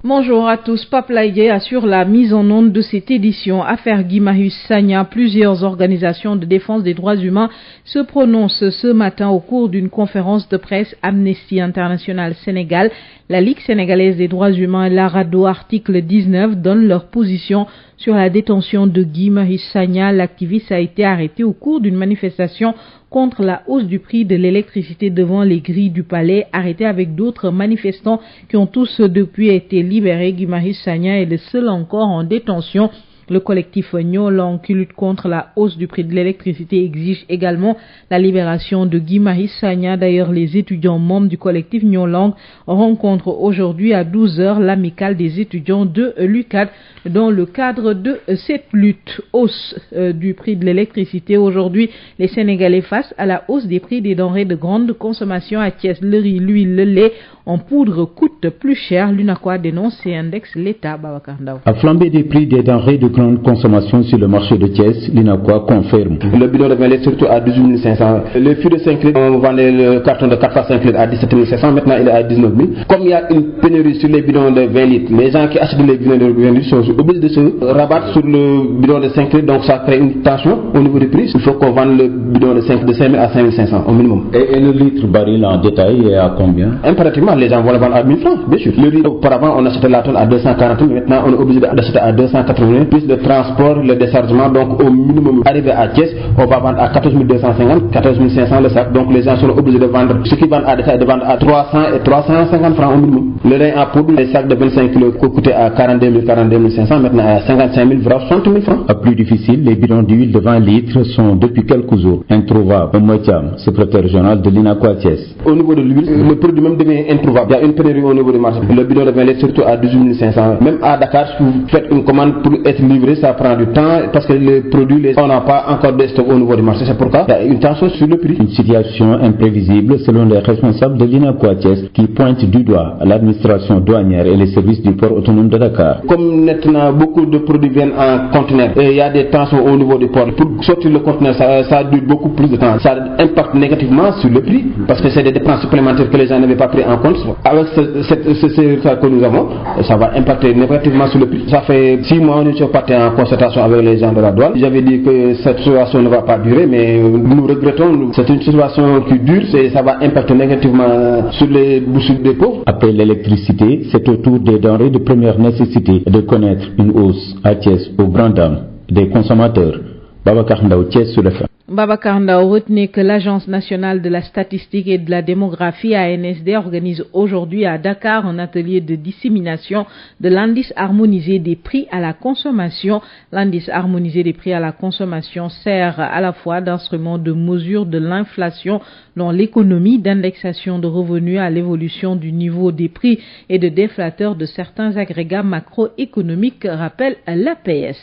Bonjour à tous. Pape Laïdé assure la mise en onde de cette édition. Affaire Guy Marius Sagna, plusieurs organisations de défense des droits humains se prononcent ce matin au cours d'une conférence de presse. Amnesty International Sénégal, la Ligue sénégalaise des droits humains et la RADDHO article 19 donnent leur position sur la détention de Guy Marius Sagna. L'activiste a été arrêté au cours d'une manifestation contre la hausse du prix de l'électricité devant les grilles du palais, arrêté avec d'autres manifestants qui ont tous depuis été libérés. Guy Marius Sagna est le seul encore en détention. Le collectif Nyolang qui lutte contre la hausse du prix de l'électricité exige également la libération de Guy Marius Sagna. D'ailleurs, les étudiants membres du collectif Nyolang rencontrent aujourd'hui à 12h l'amicale des étudiants de l'UCAD dans le cadre de cette lutte. Hausse du prix de l'électricité. Aujourd'hui, les Sénégalais face à la hausse des prix des denrées de grande consommation à Thiès. Le riz, l'huile, le lait en poudre coûte plus cher. L'UNACOIS dénonce et indexe l'État. Babacar Ndao. A flambé des prix des denrées de grande consommation sur le marché de Thiès, l'UNACOIS confirme. Le bidon de 20 litres surtout à 18 500. Le fût de 5 litres, on vendait le carton de 4 à 5 litres à 17 500, maintenant il est à 19 000. Comme il y a une pénurie sur les bidons de 20 litres, les gens qui achètent les bidons de 20 litres sont obligés de se rabattre sur le bidon de 5 litres, donc ça crée une tension au niveau du prix. Il faut qu'on vende le bidon de 5 000 à 5 500 au minimum. Et le litre baril en détail est à combien? Impérativement, les gens vont le vendre à 1000 francs, bien sûr. Le riz, auparavant, on achetait la tonne à 240 000, maintenant on est obligé d'acheter à 280 000, plus le transport, le déchargement, donc au minimum, arrivé à Thiès, on va vendre à 14 250, 14 500 le sac, donc les gens sont obligés de vendre, ceux qui vendent à détail, de vendre à 300 et 350 francs au minimum. Le rein en poudre, les sacs de 25 kg coûtaient à 42 500, maintenant à 55 000, voire 60 000 francs. À plus difficile, les bidons d'huile de 20 litres sont depuis quelques jours introuvables. Moitiam, secrétaire régional de l'UNACOIS Thiès. Au niveau de l'huile, le produit même devient introuvable. Il y a une pénurie au niveau du marché. Le bidon de 20 litres surtout à 18 500. Même à Dakar, si vous faites une commande pour être livré, ça prend du temps parce que les produits, on n'a pas encore de stock au niveau du marché. C'est pourquoi il y a une tension sur le prix. Une situation imprévisible selon les responsables de l'UNACOIS Thiès qui pointent du doigt l'administration douanière et les services du port autonome de Dakar. Comme maintenant beaucoup de produits viennent en conteneur et il y a des tensions au niveau du port, pour sortir le conteneur, ça dure beaucoup plus de temps. Ça impacte négativement sur le prix parce que c'est des dépenses supplémentaires que les gens n'avaient pas pris en compte. Avec ce résultat que nous avons, ça va impacter négativement sur le prix. Ça fait 6 mois que nous sommes partis en concertation avec les gens de la douane. J'avais dit que cette situation ne va pas durer, mais nous regrettons. C'est une situation qui dure et ça va impacter négativement sur les bourses des pauvres. Après l'électricité, c'est au tour des denrées de première nécessité de connaître une hausse à Thiès aux grandes dames des consommateurs. Babacar Ndao, Thiès sur le FM. Babacar Ndao, retenez que l'Agence nationale de la statistique et de la démographie ANSD organise aujourd'hui à Dakar un atelier de dissémination de l'indice harmonisé des prix à la consommation. L'indice harmonisé des prix à la consommation sert à la fois d'instrument de mesure de l'inflation dans l'économie, d'indexation de revenus à l'évolution du niveau des prix et de déflateur de certains agrégats macroéconomiques, rappelle l'APS.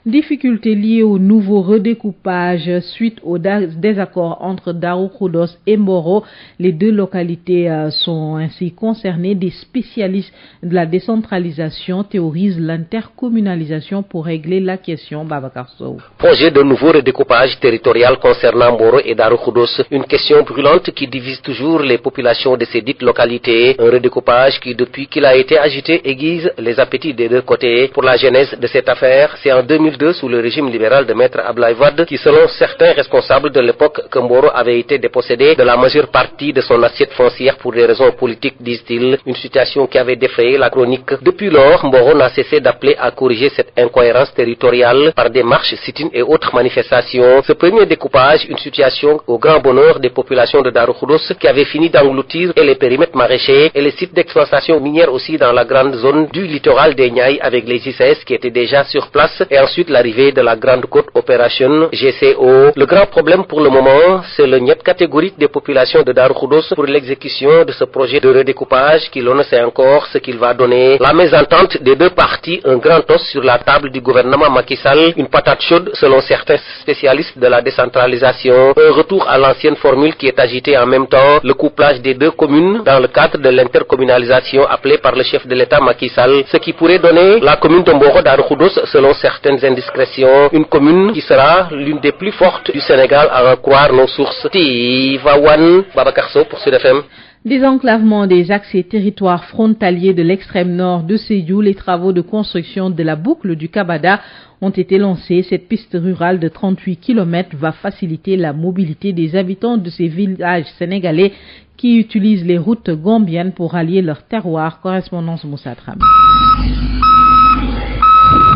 Difficultés liées au nouveau redécoupage suite suite au désaccord entre Darou Khoudoss et Mboro. Les deux localités sont ainsi concernées. Des spécialistes de la décentralisation théorisent l'intercommunalisation pour régler la question. Babacar Sow. Projet de nouveau redécoupage territorial concernant Mboro et Darou Khoudoss, une question brûlante qui divise toujours les populations de ces dites localités. Un redécoupage qui, depuis qu'il a été agité, aiguise les appétits des deux côtés. Pour la genèse de cette affaire, c'est en 2002, sous le régime libéral de Maître Abdoulaye Wade, qui, selon certains responsables de l'époque, que Mboro avait été dépossédé de la majeure partie de son assiette foncière pour des raisons politiques, disent-ils, une situation qui avait défrayé la chronique. Depuis lors, Mboro n'a cessé d'appeler à corriger cette incohérence territoriale par des marches, sit-ins et autres manifestations. Ce premier découpage, une situation au grand bonheur des populations de Darou Khoudoss qui avait fini d'engloutir et les périmètres maraîchers et les sites d'exploitation minière aussi dans la grande zone du littoral des Niayes avec les ICS qui étaient déjà sur place, et ensuite l'arrivée de la Grande Côte Opération GCO. Le grand problème pour le moment, c'est le niet catégorique des populations de Darou Khoudoss pour l'exécution de ce projet de redécoupage qui l'on ne sait encore ce qu'il va donner. La mésentente des deux parties, un grand os sur la table du gouvernement Macky Sall, une patate chaude selon certains spécialistes de la décentralisation, un retour à l'ancienne formule qui est agitée en même temps, le couplage des deux communes dans le cadre de l'intercommunalisation appelée par le chef de l'État Macky Sall, ce qui pourrait donner la commune de Mboro Darou Khoudoss selon certaines indiscrétions, une commune qui sera l'une des plus fortes du Sénégal à en croire nos sources. Tivaouane, Babacar Sow pour Sud FM. Désenclavement des axes et territoires frontaliers de l'extrême nord de Sédhiou, les travaux de construction de la boucle du Kabada ont été lancés. Cette piste rurale de 38 km va faciliter la mobilité des habitants de ces villages sénégalais qui utilisent les routes gambiennes pour allier leur terroir. Correspondance Moussa Tram.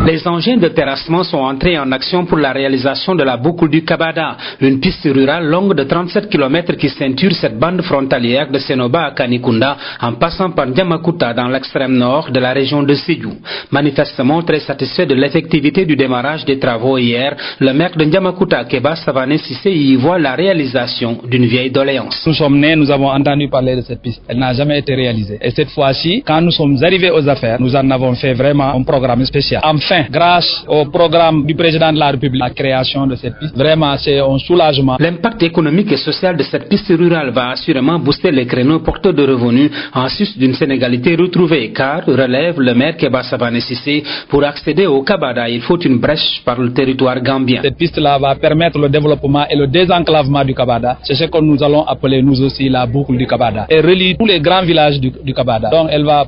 Les engins de terrassement sont entrés en action pour la réalisation de la boucle du Kabada, une piste rurale longue de 37 km qui ceinture cette bande frontalière de Senoba à Kanikunda en passant par Ndiamakuta dans l'extrême nord de la région de Sédhiou. Manifestement très satisfait de l'effectivité du démarrage des travaux hier, le maire de Ndiamakuta, Keba Savané Sissé, y voit la réalisation d'une vieille doléance. Nous sommes nés, nous avons entendu parler de cette piste. Elle n'a jamais été réalisée. Et cette fois-ci, quand nous sommes arrivés aux affaires, nous en avons fait vraiment un programme spécial. Enfin, grâce au programme du président de la République, la création de cette piste, vraiment c'est un soulagement. L'impact économique et social de cette piste rurale va assurément booster les créneaux porteurs de revenus en sus d'une sénégalité retrouvée, car, relève le maire Keba Savané Sissé, pour accéder au Kabada, il faut une brèche par le territoire gambien. Cette piste-là va permettre le développement et le désenclavement du Kabada. C'est ce que nous allons appeler nous aussi la boucle du Kabada. Elle relie tous les grands villages du Kabada. Donc elle va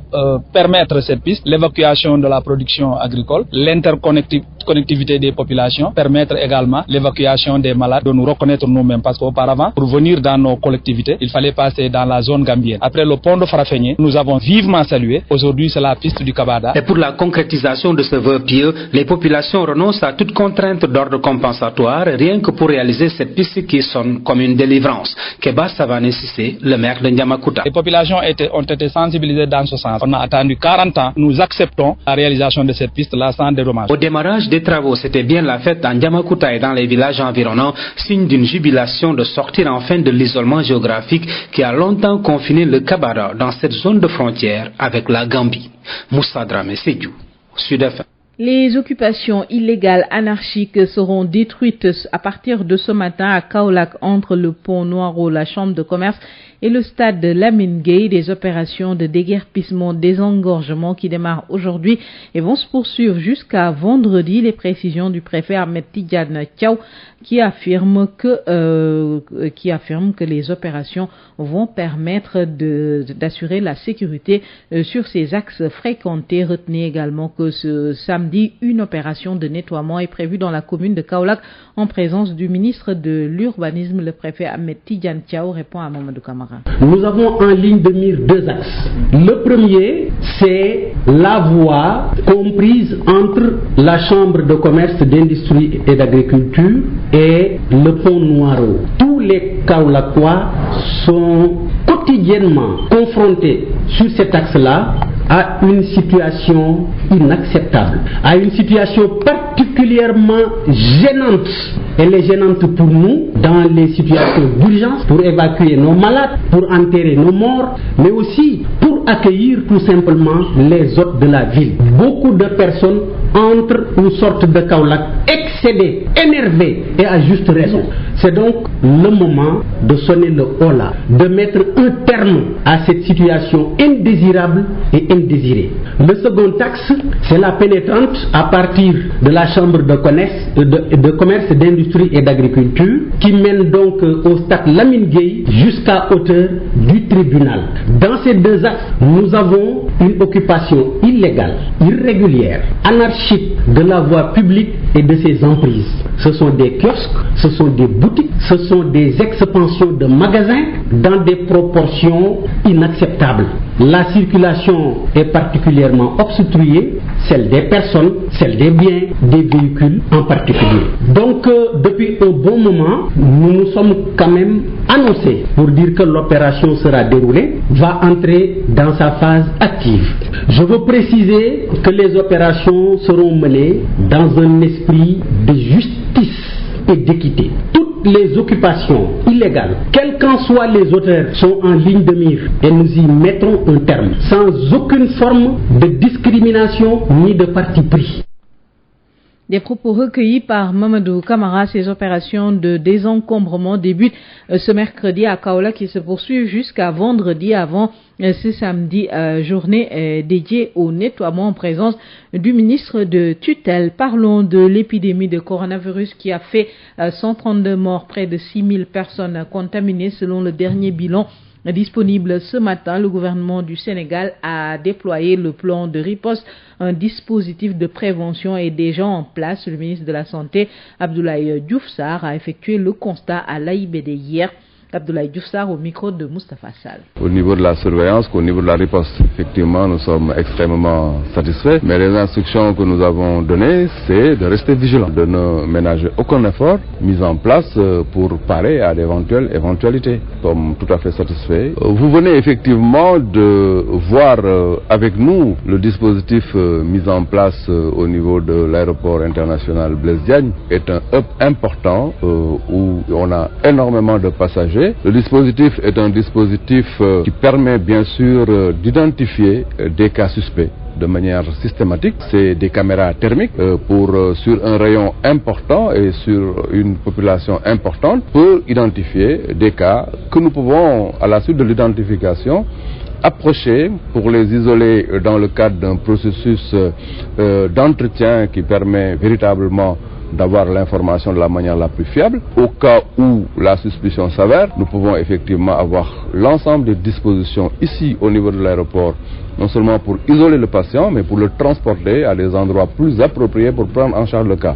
permettre cette piste, l'évacuation de la production agricole, l'interconnectivité des populations, permettre également l'évacuation des malades, de nous reconnaître nous-mêmes, parce qu'auparavant, pour venir dans nos collectivités, il fallait passer dans la zone gambienne. Après le pont de Farafenni, nous avons vivement salué. Aujourd'hui, c'est la piste du Kabada. Et pour la concrétisation de ce vœu pieux, les populations renoncent à toute contrainte d'ordre compensatoire, rien que pour réaliser cette piste qui sonne comme une délivrance. Keba Savané Sissé, le maire de Ndiamakuta. Les populations ont été sensibilisées dans ce sens. On a attendu 40 ans. Nous acceptons la réalisation de cette piste-là sans dédommage. Au démarrage des travaux, c'était bien la fête dans Ndiamakuta et dans les villages environnants, signe d'une jubilation de sortir enfin de l'isolement géographique qui a longtemps confiné le Kabada dans cette zone de frontière avec la Gambie. Moussa Dramé, Sédhiou, Sud FM. Les occupations illégales anarchiques seront détruites à partir de ce matin à Kaolack entre le pont Noiro, la chambre de commerce et le stade de Lamine Gueye. Des opérations de déguerpissement, désengorgement qui démarrent aujourd'hui et vont se poursuivre jusqu'à vendredi. Les précisions du préfet Ahmed Tidiane Thiaw qui affirme que les opérations vont permettre d'assurer la sécurité sur ces axes fréquentés. Retenez également que ce samedi, une opération de nettoiement est prévue dans la commune de Kaolack en présence du ministre de l'Urbanisme. Le préfet Ahmed Tidiane Thiaw répond à Mamadou Kamara. Nous avons en ligne de mire deux axes. Le premier, c'est la voie comprise entre la chambre de commerce, d'industrie et d'agriculture et le pont Noiro. Tous les Kaolackois sont quotidiennement confrontés sur cet axe-là à une situation inacceptable, à une situation particulièrement gênante. Elle est gênante pour nous dans les situations d'urgence, pour évacuer nos malades, pour enterrer nos morts, mais aussi pour accueillir tout simplement les hôtes de la ville. Beaucoup de personnes entrent ou sortent de Kaolack excédées, énervées et à juste raison. C'est donc le moment de sonner le holà, de mettre un terme à cette situation indésirable et indésirée. Le second axe, c'est la pénétrante à partir de la Chambre de commerce, d'industrie et d'agriculture qui mène donc au stade Lamine Gueye jusqu'à hauteur du tribunal. Dans ces deux axes, nous avons une occupation illégale, irrégulière, anarchique de la voie publique et de ses emprises. Ce sont des kiosques, ce sont des boutiques, ce sont des expansions de magasins dans des proportions inacceptables. La circulation est particulièrement obstruée, celle des personnes, celle des biens, des véhicules en particulier. Donc, depuis un bon moment, nous nous sommes quand même annoncés pour dire que l'opération sera déroulée, va entrer dans sa phase active. Je veux préciser que les opérations seront menées dans un esprit de justice et d'équité. Toutes les occupations illégales, quels qu'en soient les auteurs, sont en ligne de mire et nous y mettrons un terme, sans aucune forme de discrimination ni de parti pris. Des propos recueillis par Mamadou Camara. Ces opérations de désencombrement débutent ce mercredi à Kaolack qui se poursuivent jusqu'à vendredi avant ce samedi, journée dédiée au nettoiement en présence du ministre de tutelle. Parlons de l'épidémie de coronavirus qui a fait 132 morts, près de 6000 personnes contaminées selon le dernier bilan disponible ce matin. Le gouvernement du Sénégal a déployé le plan de riposte. Un dispositif de prévention est déjà en place. Le ministre de la Santé, Abdoulaye Diouf Sarr, a effectué le constat à l'AIBD hier. Abdoulaye Diouf Sarr au micro de Moustapha Sall. Au niveau de la surveillance, au niveau de la riposte, effectivement, nous sommes extrêmement satisfaits. Mais les instructions que nous avons données, c'est de rester vigilants, de ne ménager aucun effort mis en place pour parer à d'éventuelles éventualités. Nous sommes tout à fait satisfaits. Vous venez effectivement de voir avec nous le dispositif mis en place au niveau de l'aéroport international Blaise Diagne. C'est un hub important où on a énormément de passagers. Le dispositif est un dispositif qui permet bien sûr d'identifier des cas suspects de manière systématique. C'est des caméras thermiques sur un rayon important et sur une population importante pour identifier des cas que nous pouvons, à la suite de l'identification, approcher pour les isoler dans le cadre d'un processus d'entretien qui permet véritablement d'avoir l'information de la manière la plus fiable. Au cas où la suspicion s'avère, nous pouvons effectivement avoir l'ensemble des dispositions ici au niveau de l'aéroport, non seulement pour isoler le patient, mais pour le transporter à des endroits plus appropriés pour prendre en charge le cas.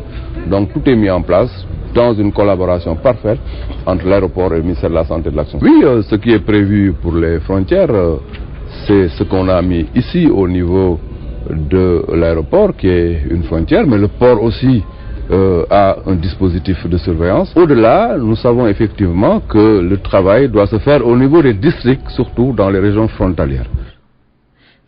Donc tout est mis en place dans une collaboration parfaite entre l'aéroport et le ministère de la Santé et de l'Action. Oui, ce qui est prévu pour les frontières, c'est ce qu'on a mis ici au niveau de l'aéroport, qui est une frontière, mais le port aussi à un dispositif de surveillance. Au-delà, nous savons effectivement que le travail doit se faire au niveau des districts, surtout dans les régions frontalières.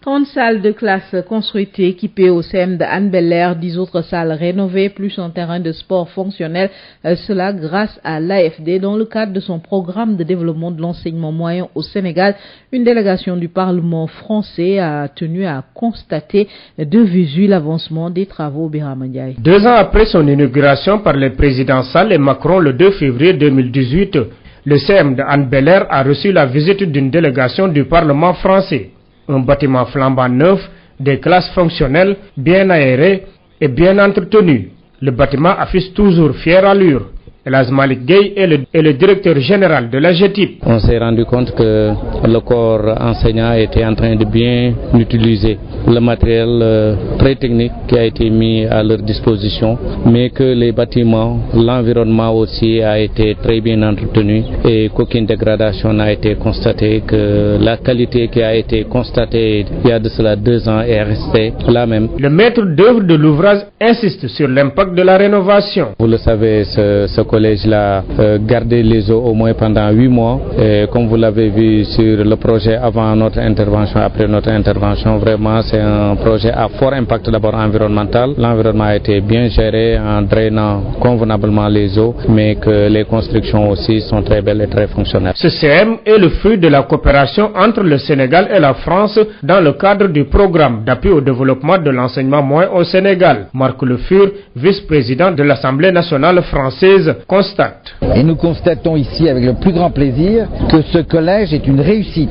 30 salles de classe construites et équipées au CEM de Hann Bel-Air, 10 autres salles rénovées, plus un terrain de sport fonctionnel. Cela grâce à l'AFD dans le cadre de son programme de développement de l'enseignement moyen au Sénégal. Une délégation du Parlement français a tenu à constater de visu l'avancement des travaux. Birama Ndiaye. 2 ans après son inauguration par les présidents Sall et Macron le 2 février 2018, le CEM de Hann Bel-Air a reçu la visite d'une délégation du Parlement français. Un bâtiment flambant neuf, des classes fonctionnelles, bien aérées et bien entretenues. Le bâtiment affiche toujours fière allure. Elhadji Malick Gueye est le directeur général de la GETIP. On s'est rendu compte que le corps enseignant était en train de bien utiliser le matériel très technique qui a été mis à leur disposition, mais que les bâtiments, l'environnement aussi a été très bien entretenu et qu'aucune dégradation n'a été constatée, que la qualité qui a été constatée il y a de cela 2 ans est restée la même. Le maître d'œuvre de l'ouvrage insiste sur l'impact de la rénovation. Vous le savez, ce collège-là gardé les eaux au moins pendant 8 mois. Et comme vous l'avez vu sur le projet avant notre intervention, après notre intervention, vraiment c'est un projet à fort impact d'abord environnemental. L'environnement a été bien géré en drainant convenablement les eaux, mais que les constructions aussi sont très belles et très fonctionnelles. Ce CM est le fruit de la coopération entre le Sénégal et la France dans le cadre du programme d'appui au développement de l'enseignement moyen au Sénégal. Marc Le Fur, vice-président de l'Assemblée nationale française, constate. Et nous constatons ici avec le plus grand plaisir que ce collège est une réussite.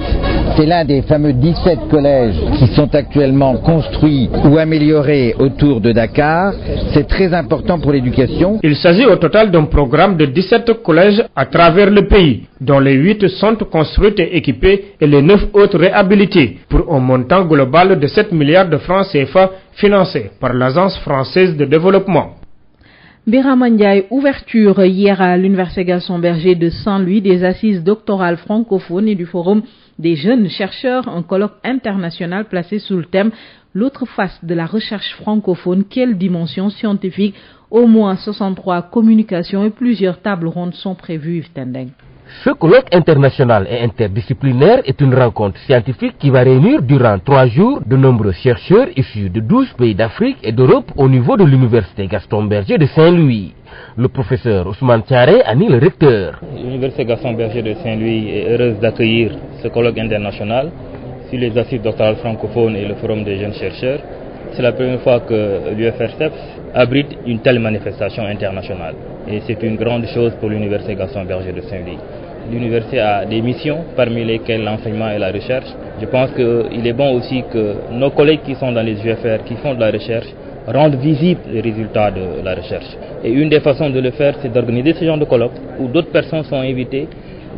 C'est l'un des fameux 17 collèges qui sont actuellement construits ou améliorés autour de Dakar. C'est très important pour l'éducation. Il s'agit au total d'un programme de 17 collèges à travers le pays, dont les 8 sont construits et équipés et les 9 autres réhabilités, pour un montant global de 7 milliards de francs CFA financés par l'Agence française de développement. Birama Ndiaye, ouverture hier à l'Université Gaston Berger de Saint-Louis des assises doctorales francophones et du Forum des jeunes chercheurs, un colloque international placé sous le thème « L'autre face de la recherche francophone, quelle dimension scientifique ?» Au moins 63 communications et plusieurs tables rondes sont prévues, Yves Tendeng. Ce colloque international et interdisciplinaire est une rencontre scientifique qui va réunir durant 3 jours de nombreux chercheurs issus de 12 pays d'Afrique et d'Europe au niveau de l'Université Gaston Berger de Saint-Louis. Le professeur Ousmane Thiaré a mis le recteur. L'Université Gaston Berger de Saint-Louis est heureuse d'accueillir ce colloque international sur les assises doctorales francophones et le Forum des jeunes chercheurs. C'est la première fois que l'UFRCEPS abrite une telle manifestation internationale. Et c'est une grande chose pour l'Université Gaston Berger de Saint-Louis. L'université a des missions, parmi lesquelles l'enseignement et la recherche. Je pense qu'il est bon aussi que nos collègues qui sont dans les UFR, qui font de la recherche, rendent visibles les résultats de la recherche. Et une des façons de le faire, c'est d'organiser ce genre de colloques où d'autres personnes sont invitées,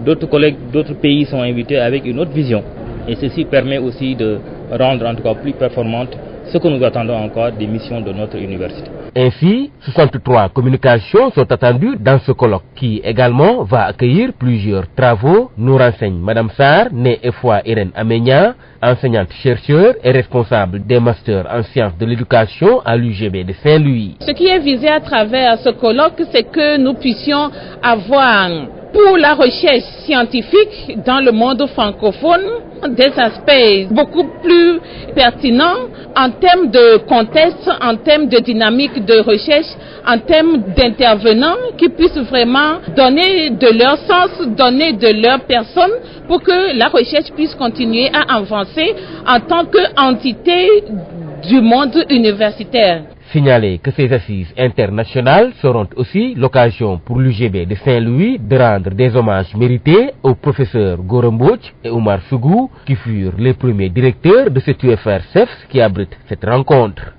d'autres collègues d'autres pays sont invités avec une autre vision. Et ceci permet aussi de rendre en tout cas plus performante ce que nous attendons encore des missions de notre université. Ainsi, 63 communications sont attendues dans ce colloque qui également va accueillir plusieurs travaux, nous renseigne Madame Sarr, née Efwa Irène Aménia, enseignante-chercheur et responsable des masters en sciences de l'éducation à l'UGB de Saint-Louis. Ce qui est visé à travers ce colloque, c'est que nous puissions avoir pour la recherche scientifique dans le monde francophone des aspects beaucoup plus pertinents en termes de contexte, en termes de dynamique de recherche, en termes d'intervenants qui puissent vraiment donner de leur sens, donner de leur personne pour que la recherche puisse continuer à avancer en tant qu'entité du monde universitaire. Signaler que ces assises internationales seront aussi l'occasion pour l'UGB de Saint-Louis de rendre des hommages mérités aux professeurs Goromboch et Oumar Sougou qui furent les premiers directeurs de cette UFR-CEPS qui abrite cette rencontre.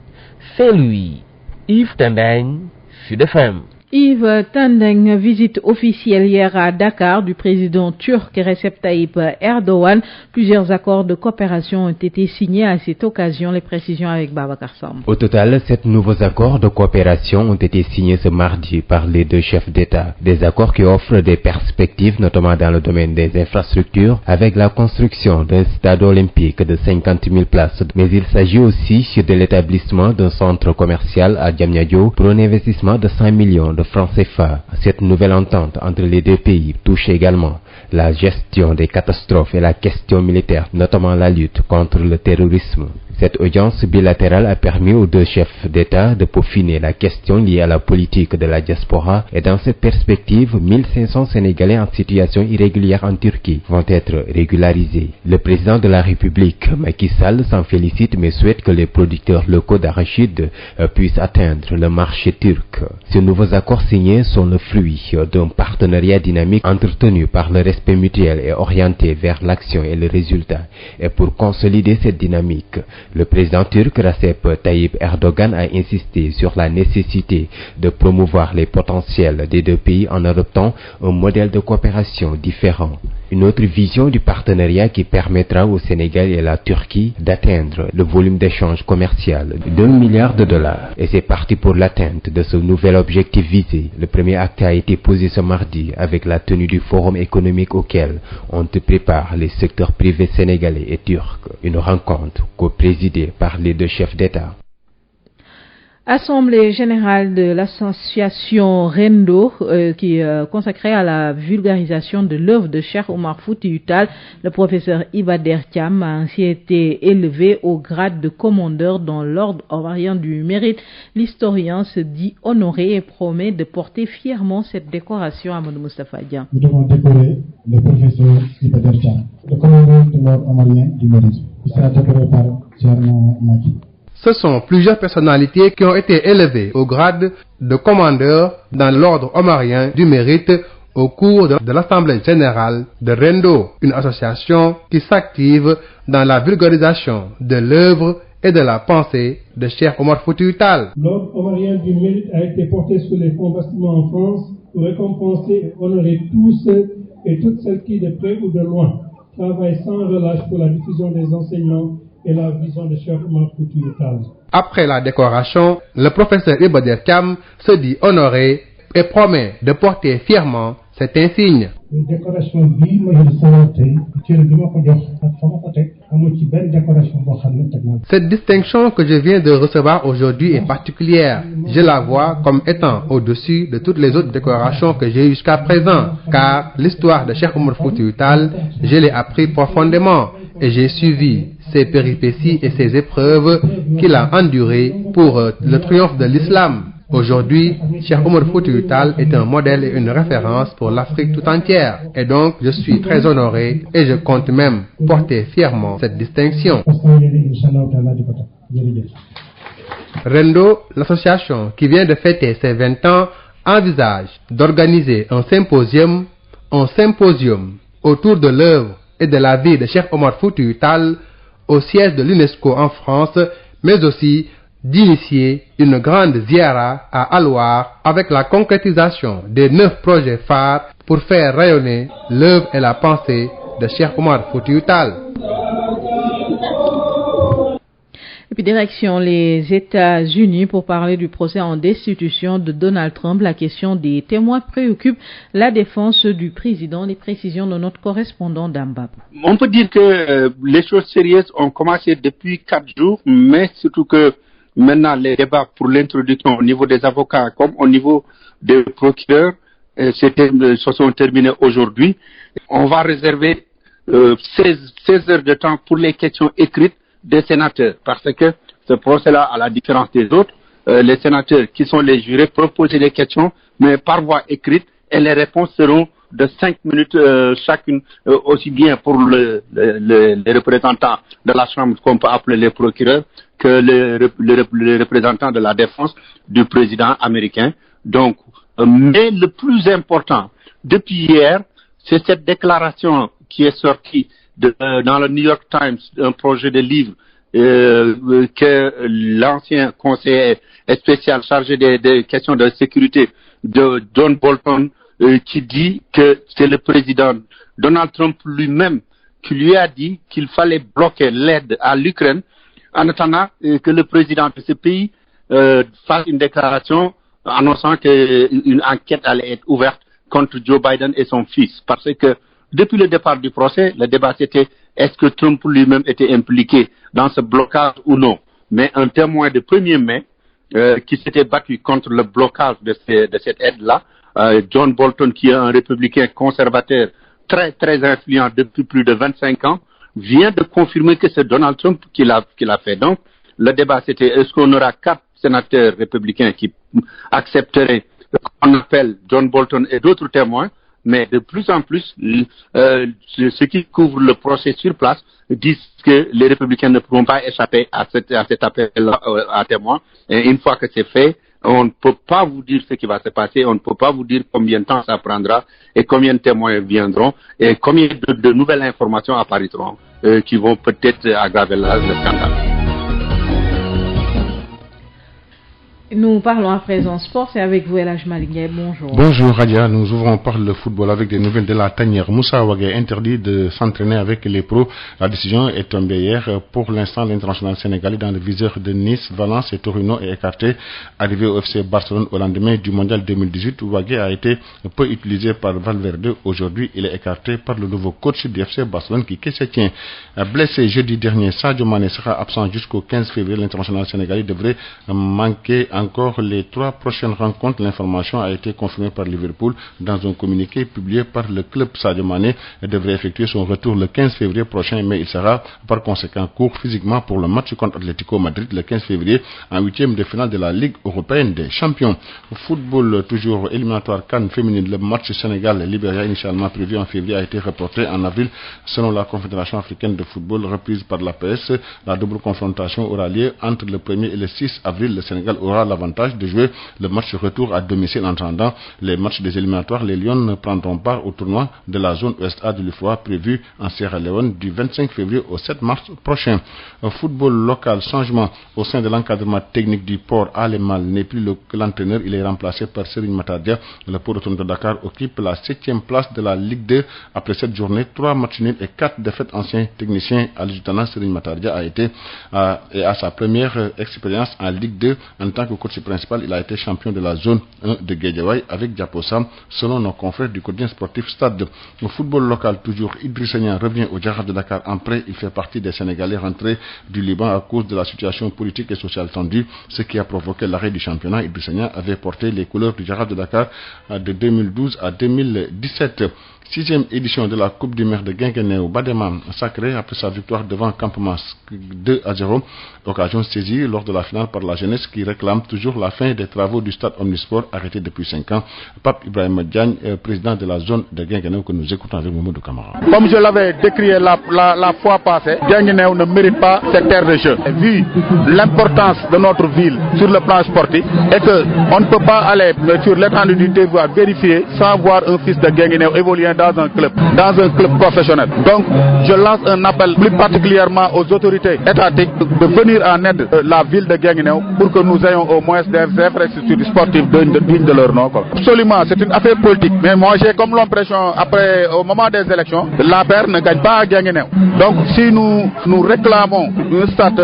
Saint-Louis, Yves Tendeng, Sud FM. Yves Tendeng, visite officielle hier à Dakar du président turc Recep Tayyip Erdogan. Plusieurs accords de coopération ont été signés à cette occasion. Les précisions avec Babacar Sam. Au total, 7 nouveaux accords de coopération ont été signés ce mardi par les deux chefs d'État. Des accords qui offrent des perspectives, notamment dans le domaine des infrastructures, avec la construction d'un stade olympique de 50 000 places. Mais il s'agit aussi de l'établissement d'un centre commercial à Diamniadio pour un investissement de 5 millions de francs CFA. Cette nouvelle entente entre les deux pays touche également la gestion des catastrophes et la question militaire, notamment la lutte contre le terrorisme. Cette audience bilatérale a permis aux deux chefs d'État de peaufiner la question liée à la politique de la diaspora et dans cette perspective, 1500 Sénégalais en situation irrégulière en Turquie vont être régularisés. Le président de la République, Macky Sall, s'en félicite mais souhaite que les producteurs locaux d'arachide puissent atteindre le marché turc. Ces nouveaux accords signés sont le fruit d'un partenariat dynamique entretenu par le respect mutuel et orienté vers l'action et le résultat. Et pour consolider cette dynamique, le président turc Recep Tayyip Erdogan a insisté sur la nécessité de promouvoir les potentiels des deux pays en adoptant un modèle de coopération différent. Une autre vision du partenariat qui permettra au Sénégal et à la Turquie d'atteindre le volume d'échange commercial de $1 milliard. Et c'est parti pour l'atteinte de ce nouvel objectif visé. Le premier acte a été posé ce mardi avec la tenue du forum économique auquel on prépare les secteurs privés sénégalais et turcs. Une rencontre co-présidée par les deux chefs d'État. Assemblée générale de l'association Rendo qui est consacrée à la vulgarisation de l'œuvre de Cheikh Oumar Foutiyou Tall. Le professeur Iba Der Thiam a ainsi été élevé au grade de commandeur dans l'ordre ovarien du mérite. L'historien se dit honoré et promet de porter fièrement cette décoration à Amadou Moustapha Dian. Nous devons décorer le professeur Iba Der Thiam, le commandeur de l'ordre ovarien du mérite. Il sera décoré par Thierno Maki. Ce sont plusieurs personnalités qui ont été élevées au grade de commandeur dans l'ordre omarien du mérite au cours de l'Assemblée générale de Rendo, une association qui s'active dans la vulgarisation de l'œuvre et de la pensée de Cheikh Omar Foutiyou Tall. L'ordre omarien du mérite a été porté sur les fonds bâtiments en France pour récompenser et honorer tous ceux et toutes celles qui, de près ou de loin, travaillent sans relâche pour la diffusion des enseignements et la vision de Cheikh Omar Foutiyou Tall. Après la décoration, le professeur Iba Der Thiam se dit honoré et promet de porter fièrement cet insigne. Cette distinction que je viens de recevoir aujourd'hui est particulière. Je la vois comme étant au-dessus de toutes les autres décorations que j'ai eues jusqu'à présent, car l'histoire de Cheikh Omar Foutiyou Tall, je l'ai appris profondément et j'ai suivi ses péripéties et ses épreuves qu'il a endurées pour le triomphe de l'islam. Aujourd'hui, Cheikh Omar Foutiyou Tall est un modèle et une référence pour l'Afrique tout entière. Et donc, je suis très honoré et je compte même porter fièrement cette distinction. Rendo, l'association qui vient de fêter ses 20 ans, envisage d'organiser un symposium autour de l'œuvre et de la vie de Cheikh Omar Foutiyou Tall au siège de l'UNESCO en France, mais aussi d'initier une grande ziara à Alwar avec la concrétisation des 9 projets phares pour faire rayonner l'œuvre et la pensée de Cheikh Omar Foutiyou Tall. Et puis direction les États-Unis pour parler du procès en destitution de Donald Trump. La question des témoins préoccupe la défense du président. Les précisions de notre correspondant d'Ambabou. On peut dire que les choses sérieuses ont commencé depuis 4 jours, mais surtout que maintenant les débats pour l'introduction au niveau des avocats comme au niveau des procureurs se sont terminés aujourd'hui. On va réserver 16 heures de temps pour les questions écrites des sénateurs, parce que ce procès-là, à la différence des autres, les sénateurs qui sont les jurés peuvent poser des questions, mais par voie écrite, et les réponses seront de 5 minutes chacune, aussi bien pour les représentants de la Chambre qu'on peut appeler les procureurs que les représentants de la défense du président américain. Donc, mais le plus important, depuis hier, c'est cette déclaration qui est sortie dans le New York Times, un projet de livre que l'ancien conseiller spécial chargé des questions de sécurité de John Bolton qui dit que c'est le président Donald Trump lui-même qui lui a dit qu'il fallait bloquer l'aide à l'Ukraine en attendant que le président de ce pays fasse une déclaration annonçant qu'une enquête allait être ouverte contre Joe Biden et son fils. Parce que depuis le départ du procès, le débat c'était est-ce que Trump lui-même était impliqué dans ce blocage ou non. Mais un témoin de 1er mai qui s'était battu contre le blocage de cette aide-là, John Bolton, qui est un républicain conservateur très très influent depuis plus de 25 ans, vient de confirmer que c'est Donald Trump qui l'a fait. Donc, le débat c'était est-ce qu'on aura 4 sénateurs républicains qui accepteraient qu'on appelle John Bolton et d'autres témoins, mais de plus en plus, ceux qui couvrent le procès sur place disent que les républicains ne pourront pas échapper à cet appel à témoins. Et une fois que c'est fait, on ne peut pas vous dire ce qui va se passer, on ne peut pas vous dire combien de temps ça prendra et combien de témoins viendront et combien de nouvelles informations apparaîtront qui vont peut-être aggraver le scandale. Nous parlons à présent sport, c'est avec vous El Hadj Malick Ndiaye, bonjour. Bonjour Radia, nous ouvrons par le football avec des nouvelles de la tanière. Moussa Wagué interdit de s'entraîner avec les pros. La décision est tombée hier. Pour l'instant, l'international sénégalais dans le viseur de Nice, Valence et Torino est écarté. Arrivé au FC Barcelone au lendemain du mondial 2018, Wagué a été peu utilisé par Valverde. Aujourd'hui, il est écarté par le nouveau coach du FC Barcelone qui se tient. Blessé jeudi dernier, Sadio Mané sera absent jusqu'au 15 février. L'international sénégalais devrait manquer encore les 3 prochaines rencontres. L'information a été confirmée par Liverpool dans un communiqué publié par le club. Sadio Mané devrait effectuer son retour le 15 février prochain, mais il sera par conséquent court physiquement pour le match contre Atlético Madrid le 15 février en 8e de finale de la Ligue européenne des champions. Football, toujours éliminatoire CAN féminine. Le match Sénégal-Libéria initialement prévu en février a été reporté en avril selon la Confédération africaine de football reprise par l'APS. La double confrontation aura lieu entre le 1er et le 6 avril. Le Sénégal aura l'avantage de jouer le match retour à domicile. En attendant les matchs des éliminatoires, les Lions ne prendront part au tournoi de la zone Ouest A de l'UFOA prévu en Sierra Leone du 25 février au 7 mars prochain. Football local, changement au sein de l'encadrement technique du Port. Alemal n'est plus l'entraîneur, il est remplacé par Serigne Matardia. Le Port Autonome de Dakar occupe la 7e place de la Ligue 2 après cette journée. 3 matchs nuls et 4 défaites. Ancien technicien à l'adjudant Serigne Matardia a été à sa première expérience en Ligue 2 en tant que coach principal. Il a été champion de la zone 1 de Guédiawaye avec Diaposam, selon nos confrères du quotidien sportif Stade. Au football local, toujours, Idrissa Niang revient au Jaraaf de Dakar en prêt. Il fait partie des Sénégalais rentrés du Liban à cause de la situation politique et sociale tendue, ce qui a provoqué l'arrêt du championnat. Idrissa Niang avait porté les couleurs du Jaraaf de Dakar de 2012 à 2017. 6e édition de la Coupe du maire de Guinguinéo. Badema sacré après sa victoire devant Campement 2-0. Occasion saisie lors de la finale par la jeunesse qui réclame toujours la fin des travaux du stade Omnisport arrêté depuis 5 ans. Pape Ibrahim Diagne, président de la zone de Guinguinéo, que nous écoutons avec Mamadou Camara. Comme je l'avais décrit la fois passée, Guinguinéo ne mérite pas cette terre de jeu. Vu l'importance de notre ville sur le plan sportif et qu'on ne peut pas aller sur l'étendue du territoire vérifier sans voir un fils de Guinguinéo évoluer dans un club professionnel. Donc je lance un appel plus particulièrement aux autorités étatiques de venir en aide la ville de Guinguinéo pour que nous ayons au moins des infrastructures sportives dignes de leur nom. Absolument, c'est une affaire politique. Mais moi j'ai comme l'impression, au moment des élections, la paire ne gagne pas à Guinguinéo. Donc si nous réclamons un stade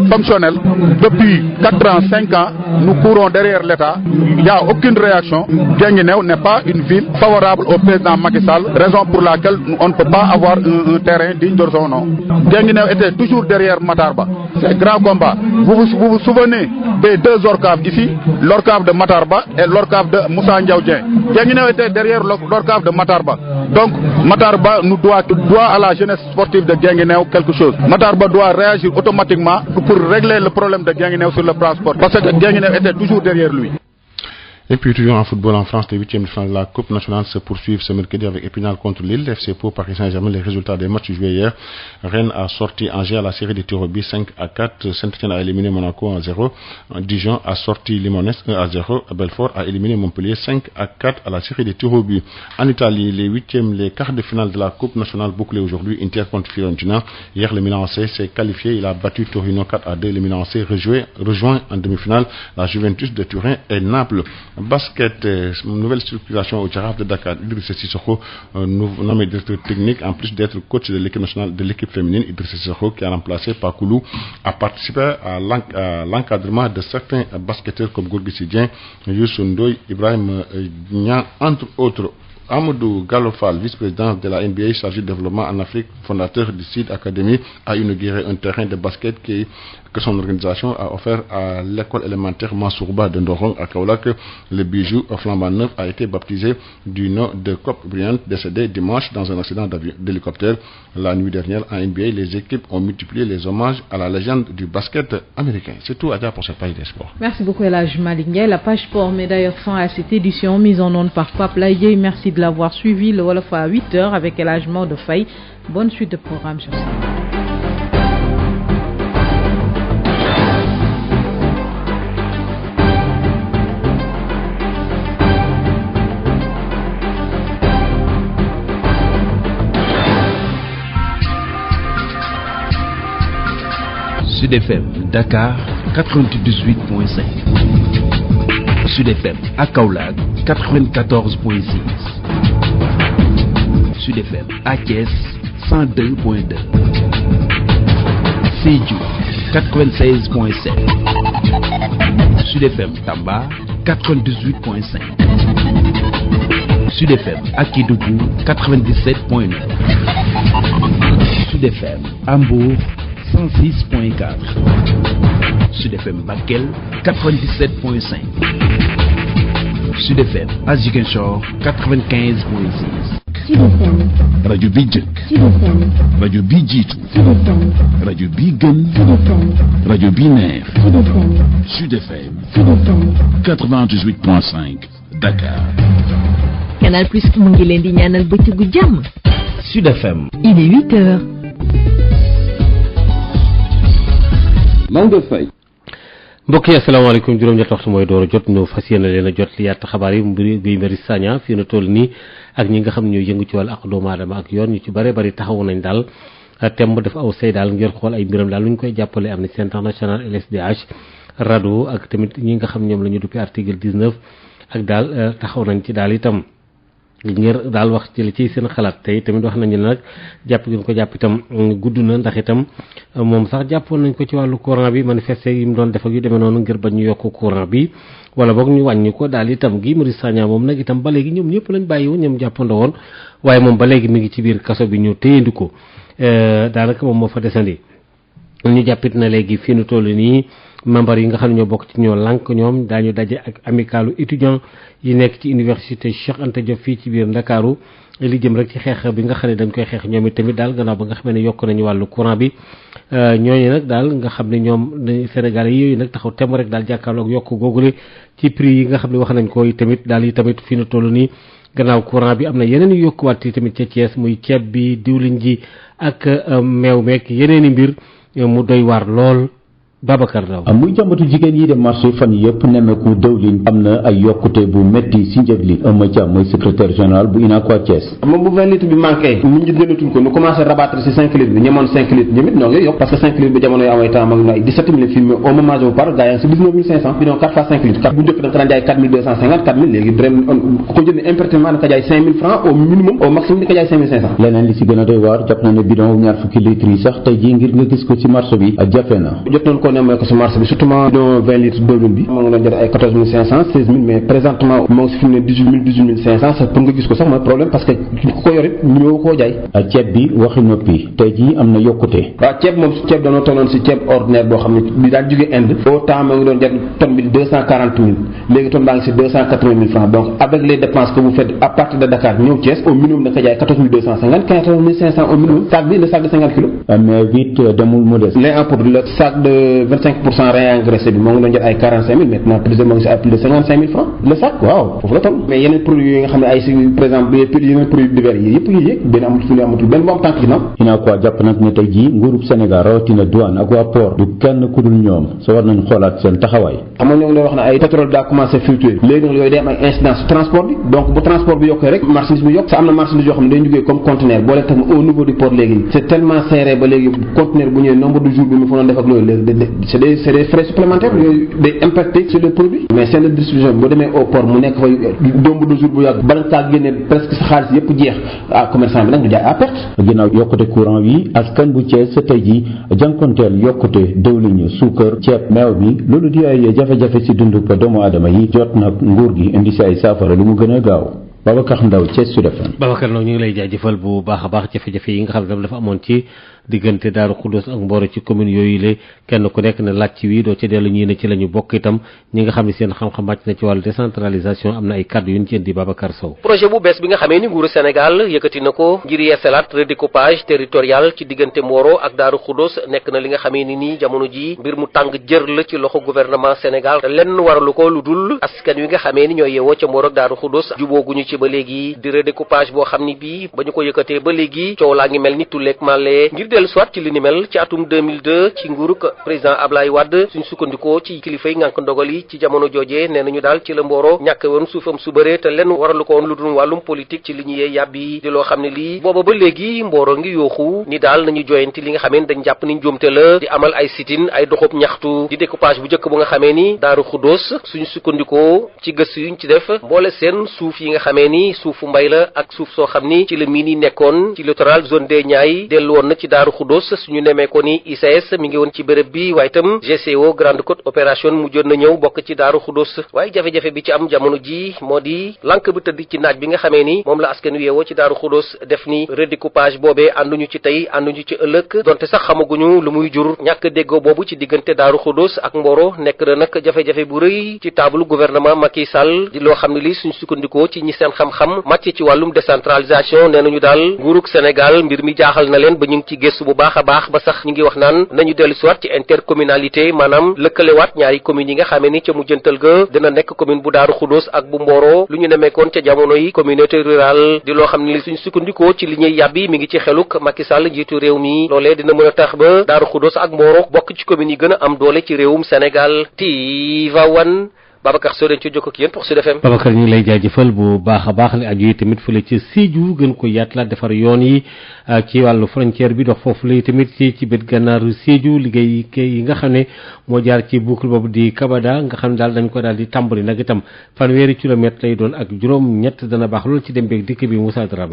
fonctionnel depuis 4 ans, 5 ans, nous courons derrière l'État. Il n'y a aucune réaction. Guinguinéo n'est pas une ville favorable au président Macky Sall, raison pour laquelle on ne peut pas avoir un terrain digne de son nom. Guinguinéo était toujours derrière Matarba. C'est un grand combat. Vous vous souvenez des 2 ORCAV ici, l'ORCAV de Matarba et l'ORCAV de Moussa Ndiaoudien. Guinguinéo était derrière l'ORCAV de Matarba. Donc Matarba nous doit à la jeunesse sportive de Guinguinéo quelque chose. Matarba doit réagir automatiquement pour régler le problème de Guinguinéo sur le transport. Parce que Guinguinéo était toujours derrière lui. Et puis toujours en football en France, les 8e de finale de la Coupe nationale se poursuivent ce mercredi avec Épinal contre Lille, FC Pau, Paris Saint-Germain. Les résultats des matchs joués hier: Rennes a sorti Angers à la série des tirs au but 5-4, Saint-Étienne a éliminé Monaco 1-0, Dijon a sorti Limonest 1-0, Belfort a éliminé Montpellier 5-4 à la série des tirs au but. En Italie, les quarts de finale de la Coupe nationale bouclés aujourd'hui, Inter contre Fiorentina. Hier, le Milan AC s'est qualifié, il a battu Torino 4-2. Le Milan AC rejoint en demi-finale la Juventus de Turin et Naples. Basket, nouvelle structuration au Jaraaf de Dakar. Idrissa Sissoko, nommé directeur technique, en plus d'être coach de l'équipe nationale de l'équipe féminine. Idrissa Sissoko, qui a remplacé Pakoulou, a participé à l'encadrement de certains basketteurs comme Gorgui Sidien, Youssou Ndoye, Ibrahim Niang, entre autres. Amadou Galofal, vice-président de la NBA chargé de développement en Afrique, fondateur du Seed Academy, a inauguré un terrain de basket que son organisation a offert à l'école élémentaire Mansourba de Ndorong à Kaolack. Le bijou flambant neuf a été baptisé du nom de Kobe Bryant, décédé dimanche dans un accident d'hélicoptère. La nuit dernière, en NBA, les équipes ont multiplié les hommages à la légende du basket américain. C'est tout à dire pour cette page des sports. Merci beaucoup Elhadj Malick Ndiaye. La page sport met d'ailleurs fin à cette édition mise en onde par Pape Laye. Merci de l'avoir suivi. Le Wolof à 8h avec Elhadj Maodo Faye. Bonne suite de programme sur ça. Sud FM Dakar 98.5. Sud FM à Kaolack 94.6. Sud FM à Thiès 102.2. Sédhiou 96.7. Sud FM Tamba 98.5. Sud FM à Kédougou 97.9. Sud FM à Mbour 106.4. Sud FM Bakel 97.5. Sud FM à Ziguinchor 95.6. Sud FM. rajo bi jëkk. Sud FM. rajo bi jiitu. Sud FM. rajo bi gën. Sud FM. rajo bi neex. Sud FM. Sud FM. Sud FM. 98.5 Dakar. Canal Plus mu ngi leen di ñaanal bëccëgu jàmm. Sud FM. Il est 8 heures. Maodo Faye. mbokk yi asalaamaaleykum juróom-ñett waxtu mooy door a jot ñu fas yéene leen a jot li yatt xabaar yi mbiri Guy Marius Sagna fii na toll nii ak ñi nga xam ne ñooy yëngu ci wàllu ak doomu aadama ak yoon ñu ci bare bari taxawu nañ daal temb def aw say daal ngir xool ay mbiram daal lu ñu koy jàppale Amnesty International LSDH RADDHO ak tamit ñi nga xam ñoom la ñu duppi article 19 ak daal taxaw nañ ci daal itam ngir daal wax ci li ci seen xalaat tey tamit wax nañu ne nag jàpp gi ñu ko jàpp itam gudd na ndax itam moom sax jàppoon nañ ko ci wàllu courant bi manifester yi mu doon def ak yu demee noonu ngir bañ ñu yokk courant bi wala boog ñu wàññi ko daal itam Guy Marius Sagna moom nag itam ba léegi ñoom ñëpp lañ bàyyiwu ñoom jàppandoo woon waaye moom ba léegi mi ngi ci biir kaso bi ñu téyandi ko daanaka moom moo fa desandi ñu jàppit na léegi fii nu toll nii membre yi nga xam ne ñoo bokk ci ñoo lànk ñoom daañu daje ak amicalu étudiant yi nekk ci université Cheikh Anta Diop fii ci biir Ndakaaru li jëm rek ci xeex bi nga xam ne dañ koy xeex ñoom it tamit daal gannaaw ba nga xam ne yokk nañu wàllu courant bi ñooñu nag daal nga xam ne ñoom Sénégalais yooyu nag taxaw tem rek daal jàkkaarloog yokk googule ci prix yi nga xam ne wax nañ ko tamit daal yi tamit fii nu toll nii gannaaw courant bi am na yeneen yu yokkuwaat yi tamit ca Thiès muy ceeb bi diwlin ji ak meew meek yeneen i mbir mu doy waar lool Babacar Ndaw muy jàmbatu jigéen yi de marché fan yëpp nemmeeku dëwlin am na ay yokkute bu métti si njëg li Eumeu Thiam mooy secrétaire général bu UNACOIS Thiès. moom bu 20 litres bi manqué nit ñi jëndatuñ ko ñu commencé rabattre si 5 litres bi ñemoon 5 litres ñoom it ñoo ngi yokk parce que 5 litres bi jamono yi amay temps mag na ay 17 000 filmé au moment où par gars yi si 19 500 bi doon 4 fois 5 litres bu njëkk da nga ko daan jaay 4 250 4 000 léegi brem ku ko jënd impertinement da nga jaay 5 000 francs au minimum au maximum di ko jaay 5 500. leneen li si gën a doy waar jàpp na ne bidon ñaar fukki litres yi sax tey jii ngir nga gis ko ci marché bi ak jafe na. jot nañ ko nemmeeku si marché bi surtout bidon 20 litres diwlin bi moo ngi doon jar ay 14 500 16 000 mais présentement moo ngi si fi mu ne 18 500 sax pour nga gis ko sax mooy problème parce que ku ko yorit ñëw koo jaay. ceeb bi waxi noppi tey jii am na yokkute. waaw ceeb moom ceeb dañoo tolloon si ceeb ordinaire boo xam ne bi daan jógee Inde au temps moo ngi doon jar tonne bi 240 000 léegi tonne baa ngi si 280 000 francs donc avec les dépenses que vous faites à partir de Dakar ñëw Thiès au minimum da nga ko jaay 14 250 15 500 au minimum sac bi le sac de 50 kilos. mais vite demul mu des. lait en poudre le sac de 25% réengraissé bi moo ngi doon jar ay 45 000 maintenant plus de moo ngi si ay plus de 55 000 francs le sac waaw foofu la toll. mais yeneen produits yi nga xam ne ay si par exemple yeneen produits divers yi yëpp ngi yéeg benn amatul benn bu am tànk ginnaaw. UNACOIS jàpp nag ne tey jii nguurub Sénégal rawatina douane ak waa port du kenn ku dul ñoom soo war nañ xoolaat seen taxawaay. xam nga ñoo ngi doon wax ne ay pétrole daa commencé fluctuer léegi nag yooyu day am ay incidence transport bi donc bu transport bi yokkee rek marchandise bi yokk sa am na marchandise yoo xam ne day jógee comme conteneur boo leen tax au niveau du port léegi c'est tellement serré ba léegi conteneur bu ñëwee nombre de jours bi mu fa doon def ak loolu c'est des frais supplémentaires yooyu day impacter sur les produits mais seen distribution boo demee au port mu nekk fay nombre de jours bu yàgg bala nga kaa génne presque sa xaalis yëpp jeex ah commerçant bi nag du jaay à perte. ginnaaw yokkute courant bi askan bu Thiès sa tey ji jànkonteel yokkute dëwlin suukar ceeb meew bi loolu di ay jafe-jafe si dundu ba doomu aadama yi jot nag nguur gi indi si ay saafara lu mu gën a gaaw Babacar Ndaw Thiès Sud FM. Babacar Ndaw ñu ngi lay jaajëfal bu baax a baax jafe-jafe yi nga xam ne dafa amoon ci diggante Daaru Xuddoos ak Mboro ci commune yooyu la kenn ku nekk ne laaj ci wii doo ci dellu ñii ne ci la ñu bokk itam ñi nga xam ne seen xam-xam màcc na ci wàllu décentralisation am na ay kàddu yu ñu ci indi Babacar Sow. projet bu bees bi nga xamee ni nguuru Sénégal yëkkati na ko ngir yeesalaat redécoupage territorial ci diggante Mboro ak Daaru Xuddoos nekk na li nga xamee ni nii jamono ji mbir mu tàng jër la ci loxo gouvernement Sénégal te lenn waralu ko lu dul askan wi nga xamee ni ñooy yeewoo ca Mboro ak Daaru Xuddoos jubooguñu ci ba léegi di redécoupage boo xam ni bii ba ñu ko yëkkatee ba léegi coow laa ngi mel ni tulleeg màllee ngir dellu soit ci li ni mel ci atum 2002 ci nguuruk président Ablaye Wade suñ sukkandikoo ci kilifa yi ngànk ndogal yi ci jamono jooje nee nañu daal ci la Mboro ñàkk woon suufam su bëree te lenn waralu ko woon lu dul wàllum politique ci li ñu yee yàbbi di loo xam ne lii booba ba léegi Mboro ngi yooxu ni daal nañu joyanti li nga xamee ni dañ jàpp ni njuumte la di amal ay sit-in ay doxub ñaxtu di découpage bu njëkk bu nga xamee ni Daaru Xuddoos suñ sukkandikoo ci gëstu yuñ ci def mboole seen suuf yi nga xamee ni suufu mbay la ak suuf soo xam ni ci la miin yi nekkoon ci littoral zone des Niayes dellu woon na ci Daaru Xudoos suñu nemee ko ni ICS mi ngi woon ci béréb bi waaye itam GCO Grande Côte Opération mujjoon na ñëw bokk ci Daaru Xudoos waaye jafe-jafe bi ci am jamono ji moo di lank bi tëdd ci naaj bi nga xamee ni moom la askan wi yeewoo ci Daaru Xudoos def ni redécoupage boobee ànduñu ci tey ànduñu ci ëllëg donte sax xamaguñu lu muy jur ñàkk déggoo boobu ci diggante Daaru Xudoos ak Mboro nekk na nag jafe-jafe bu rëy ci taabalu gouvernement Macky Sall di loo xam ne li suñ sukkandikoo ci ñi seen xam-xam màcc ci wàllum décentralisation nee nañu daal nguurug Sénégal mbir mi jaaxal na leen ba ñu ngi ci gëstu bu baax a baax ba sax ñu ngi wax naan nañu dellu si waat ci intercommunalité maanaam lëkkalewaat ñaari communes yi nga xamee ni ca mujjantal ga dina nekk commune bu Daaru Xudoos ak bu Mboro lu ñu nemmeekoon ca jamono yi communauté rurale di loo xam ne li suñ sukkandikoo ci li ñuy yàbbi mi ngi ci xeluk Macky Sall njiitu réew mi loolee dina mën a tax ba Daaru Xudoos ak Mboro bokk ci communes yi gën a am doole ci réewum Sénégal. Tivaouane Babacar Sow dañ ci jokk ak yéen pour Sud FM. Babacar ñu ngi lay jaajëfal bu baax a baax li aju yi tamit fële ci Sédhiou gën ko yaatalaat defar yoon yi ci wàllu frontière bi dox foofu lay tamit ci bët gànnaaru Sédhiou liggéey yi nga xam ne moo jaar ci boucle boobu di Kabada nga xam ne daal dañ ko daal di tàmbali nag itam fanweeri kilomètre lay doon ak juróom-ñett dana baax loolu ci dem beeg dikk bi Moussa Dramé.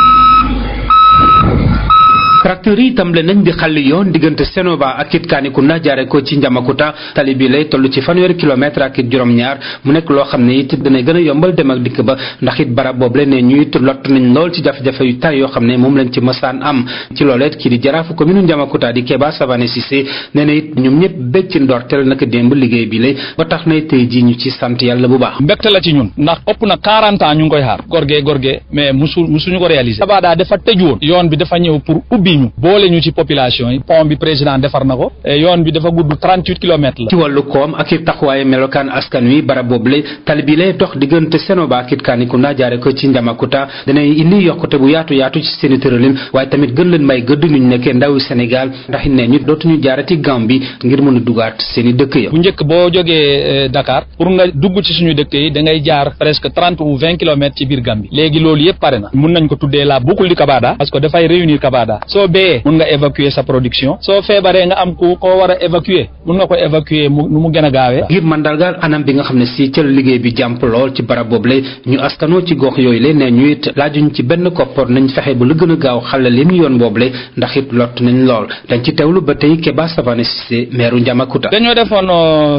tracteurs yi tàmbale nañ di xàll yoon diggante Sénoba ak it Kanikunda jaare ko ci Njamakuta tali bi lay toll ci fanweeri kilomètre ak it juróom-ñaar mu nekk loo xam ne it dana gën a yombal dem ak dikk ba ndax it barab boobu la ne ñu it lott nañ lool ci jafe-jafe yu tar yoo xam ne moom lañ ci mësaan am ci looleet kii di jaraafu commune Njamakuta di Keba Savané Cissé nee na it ñoom ñëpp bég ci ndorteel naka démb liggéey bi lay ba tax na tey jii ñu ci sant yàlla bu baax. mbégte la ci ñun ndax ëpp na 40 ans ñu ngi koy xaar gorgee mais musuñu ko réaliser. Kabada dafa tëj woon yoon bi dafa ñëw pour ubbi ñu boole ñu ci population yi pont bi président defar na ko yoon bi dafa gudd 38 kilomètres la. ci wàllu koom ak it taxawaaye melokaan askan wi barab boobu la tali bi lay dox diggante Sénoba ak it Kanikunda jaare ko ci Njamakuta danay indi yokkute bu yaatu ci seen i tëralin waaye tamit gën leen may gëdd ñu nekkee ndawi Sénégal ndax it ne ñu dootuñu jaarati Gambie ngir mën a dugaat seen i dëkk ya. bu njëkk boo jógee Dakar pour nga dugg ci suñu dëkk yi da ngay jaar presque 30 ou 20 kilomètres ci biir Gambie léegi loolu yëpp pare na mun nañ ko tuddee la boucle di Kabada parce que dafay réunir Kabada soo béyee mun nga évacuer sa production soo feebaree nga am ku ko war a évacuer mun nga ko évacuer nu mu gën a gaawee. ngir mandargaal anam bi nga xam ne si ca liggéey bi jàmp lool ci barab boobu lay ñu askanoo ci gox yooyu la ne ñu it laajuñ ci benn koppar nañ fexe ba lu gën a gaaw xale leen yoon boobu lay ndax it lott nañ lool dañ ci teewlu ba tey Keba Savané Cissé maire Njamakuta. dañoo defoon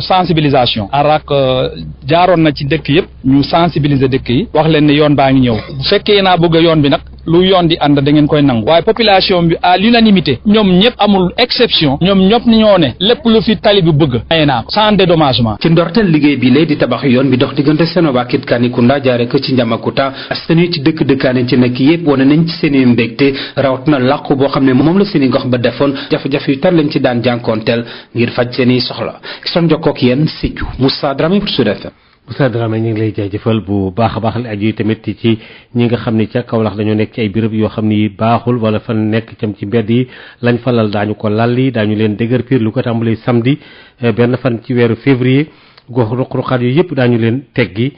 sensibilisation arak jaaroon na ci dëkk yëpp ñu sensibiliser dëkk yi wax leen ne yoon baa ngi ñëw bu fekkee naa bëgg yoon bi nag lu yoon di ànd da ngeen koy nangu waaye population bi à l'unanimité ñoom ñëpp amul exception ñoom ñëpp ñoo ne lépp lu fi tali bi bëgg maye naa ko sans dédommagement. ci ndorteel liggéey bi lay di tabax yoon bi dox diggante Sénoba ak Kanikunda jaare ko ci Njamakuta askan wi ci dëkk-dëkkaane ci nekk yëpp wane nañ ci seen i mbégte rawat na làqu boo xam ne moom la seen i gox ba defoon jafe-jafe yu tar lañ ci daan jànkoonteel ngir faj seen i soxla son jokkook yéen Sédhiou Moussa Dramé pour Sud FM. Moussa Dramé ñu ngi lay jaajëfal bu baax a baax li aju tamit ci ñi nga xam ne ca Kaolack dañoo nekk ci ay béréb yoo xam ni baaxul wala fan nekk cam ci mbedd yi lañ fa lal daañu ko lalli daañu leen dëgër piir lu ko tàmbalee samedi benn fan ci weeru février gox ruq-ruqaat yooyu yëpp daañu leen teggi